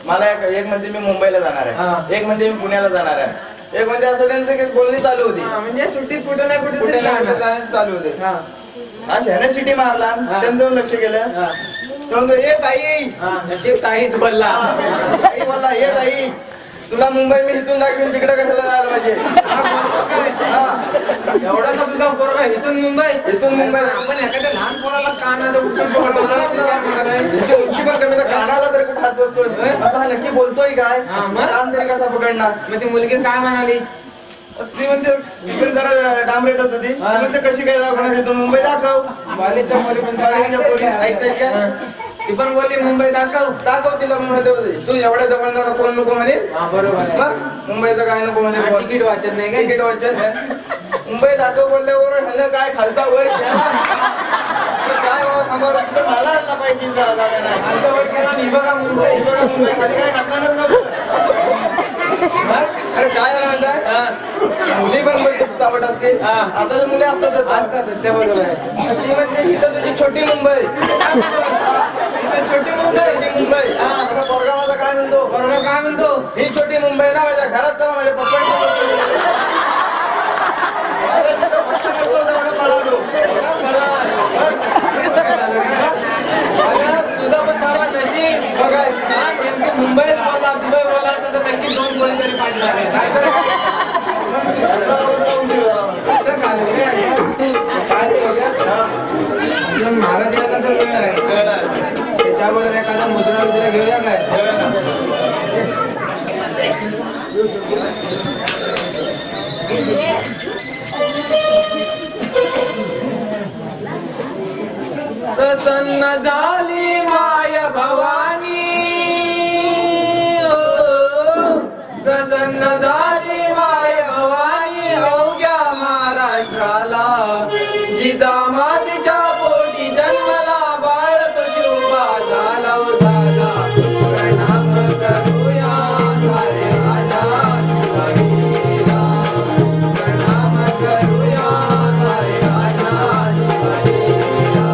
मला एक म्हणते मी मुंबईला जाणार हा. आहे एक म्हणते मी पुण्याला जाणार आहे एक म्हणते असं त्यांचं काही बोलणी चालू होती हा, म्हणजे सुट्टीत कुठे नाही कुठे कुठे तरी ना कुठे जाणार. जाण्याचं चालू होते हा हा शहरात सिटी मारला हा. त्यांचं लक्ष गेलं हा तो म्हणतो ए ताई हा नशीब काहीच बोलला हा. ताई बोलला हे ताई तुला मुंबई मी इथून दाखवीन तिकडे कशाला जायला पाहिजे हा. एवढासा तुझा पोरगा इथून मुंबई इथून मुंबई आपण एखाद्या लहान पोराला कानाचं उठून बोलतो हिची उंची पण कमी तर कानाला तरी कुठे हात बसतोय आता हा नक्की बोलतोय काय हा, मग? कान तरी कसा पकडणार मग ती मुलगी काय म्हणाली ती म्हणते इकडे जरा डांबरेटच होती ती हा. म्हणते कशी काय दाखवणार इथून मुंबई दाखव कॉलेजच्या मुली पण कॉलेजच्या पोरी ऐकतायत का? हा. ती पण बोलली मुंबई दाखव दाखव तिला मुंबई तू एवढ्या जवळ ना कोण नको म्हणे हा बरोबर आहे मग मुंबईचं काय नको म्हणे हा, कोण. तिकीट वाचत नाही काय तिकीट वाचन मुंबई दाखव बोलल्यावर ह्यानं काय खालचा वर केला तर काय बाबा सांगावं लागतं मला आला पाहिजे जागा नाही आमच्या वर केला आणि बघा मुंबई हे बघा मुंबई खाली काय टाकणारच नको अरे काय झालं म्हणताय हा मुली पण मुली चावट असते हा. आता मुली असतातच असतात ते बरोबर आहे ती म्हणते इथं तुझी छोटी मुंबई इथं छोटी मुंबई छोटी मुंबई आता पोरगा माझा काय म्हणतो पोरगा काय म्हणतो ही छोटी मुंबई ना माझ्या घरात चला माझ्या तुझा पण बाबा नशीब बघा हा, नेमकी मुंबईत बोला दुबई बोला तर नक्की दोन कोणी तरी पाहिजे झाले असं काय काय ते बघा आपण महाराज यायला तर वेळ आहे त्याच्याबरोबर एखादा मुद्रा वगैरे घेऊया काय प्रसन्न झाली माय भवानी हो, प्रसन्न झाली माय भवानी अवघ्या महाराष्ट्राला जिजा मातीच्या पोटी जन्मला बाळ तो शिवबा झाला हो झाला प्रणाम करूया सारे राजा शिवाजीला प्रणाम करूया सारे राजा शिवाजीला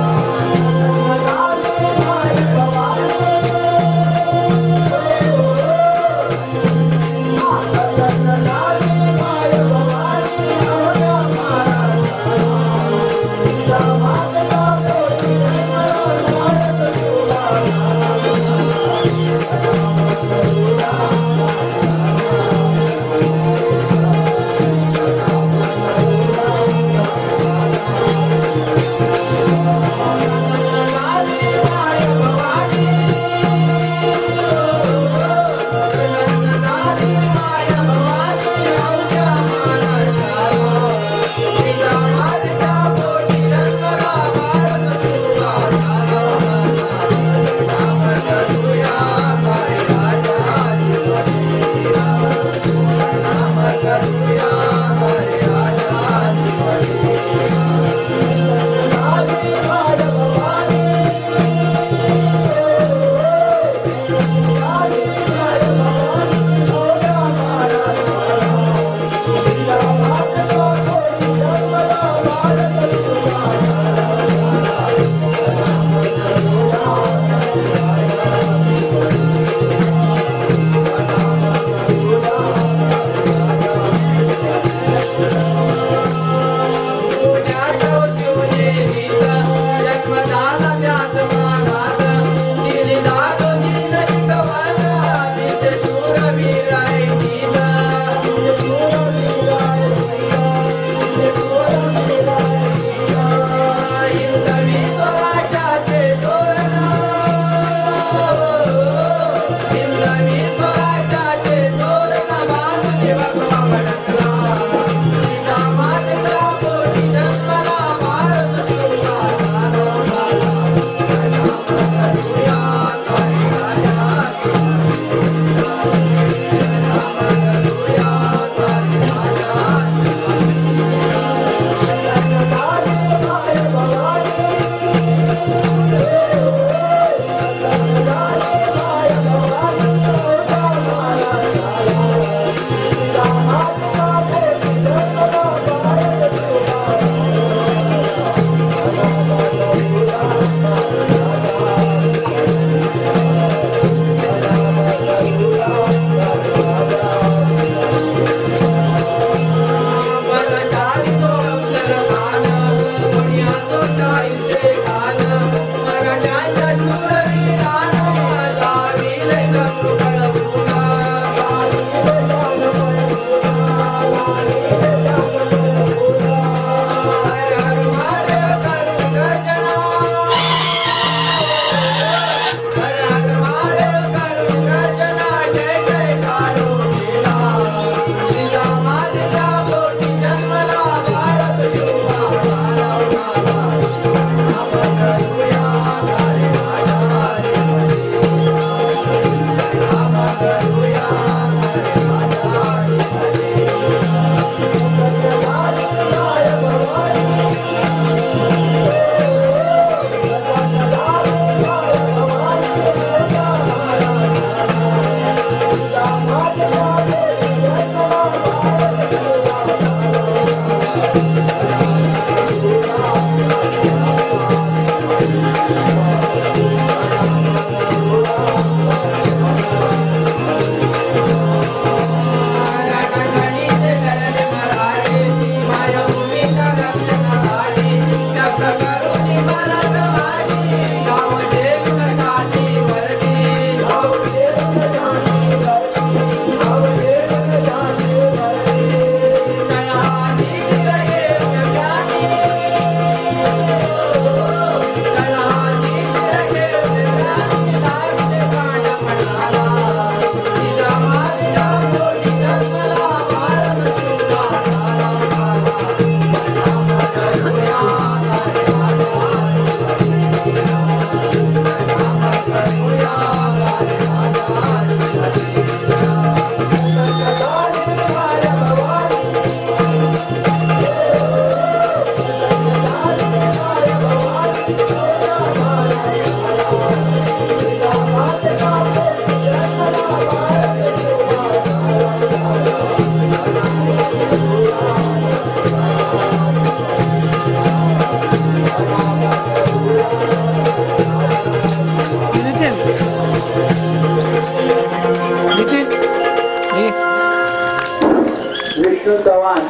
विष्णू चव्हाण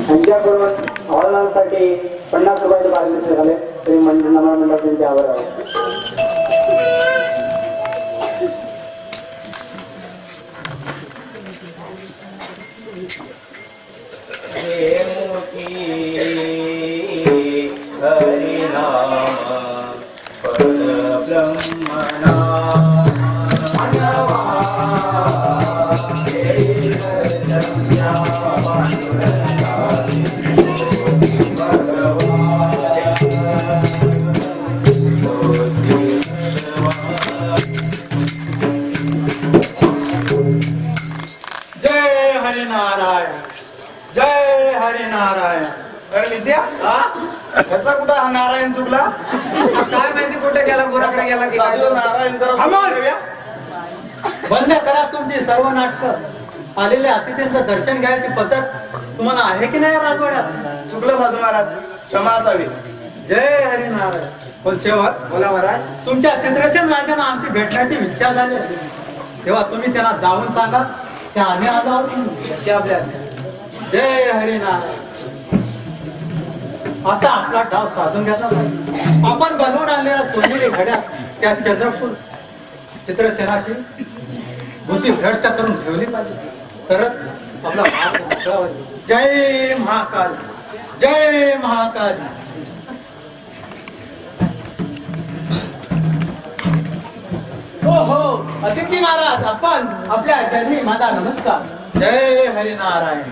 यांच्याकडून हवालनासाठी 50 रुपयाचे पारितोषिक झाले. ते मंडळ त्यांचे आभार आहे. जय हरिनारायण, जय हरिनारायण. अरे नित्या, त्याचा कुठं हा नारायण चुकला? काय माहिती कुठे गेला, गुराकडे गेला की काय? नारायण बंद करा तुमची सर्व नाटकं. आलेल्या अतिथींचं दर्शन घ्यायची पद्धत तुम्हाला आहे की नाही राजवाड्यात? चुकलं साधू महाराज, क्षमा असावी. जय हरिनारायण. पण सेवक, बोला महाराज. तुमच्या चित्रसेन राजांना आमची भेटण्याची इच्छा झाली असेल तेव्हा तुम्ही त्यांना जाऊन सांगा की आम्ही आलो आहोत. कशी आपल्या जय हरिनारायण. आता आपला डाव साधून घेतला पाहिजे. आपण बनवून आणलेल्या सोनेरी घड्या त्या चंद्रपूर चित्रसेनाची बुद्धी भ्रष्ट करून ठेवली पाहिजे, तरच आपला मार्ग मोकळा होईल. जय महाकाल, जय महाकाल. हो हो अतिथी महाराज, आपण आपल्या चरणी माझा नमस्कार. जय हरिनारायण.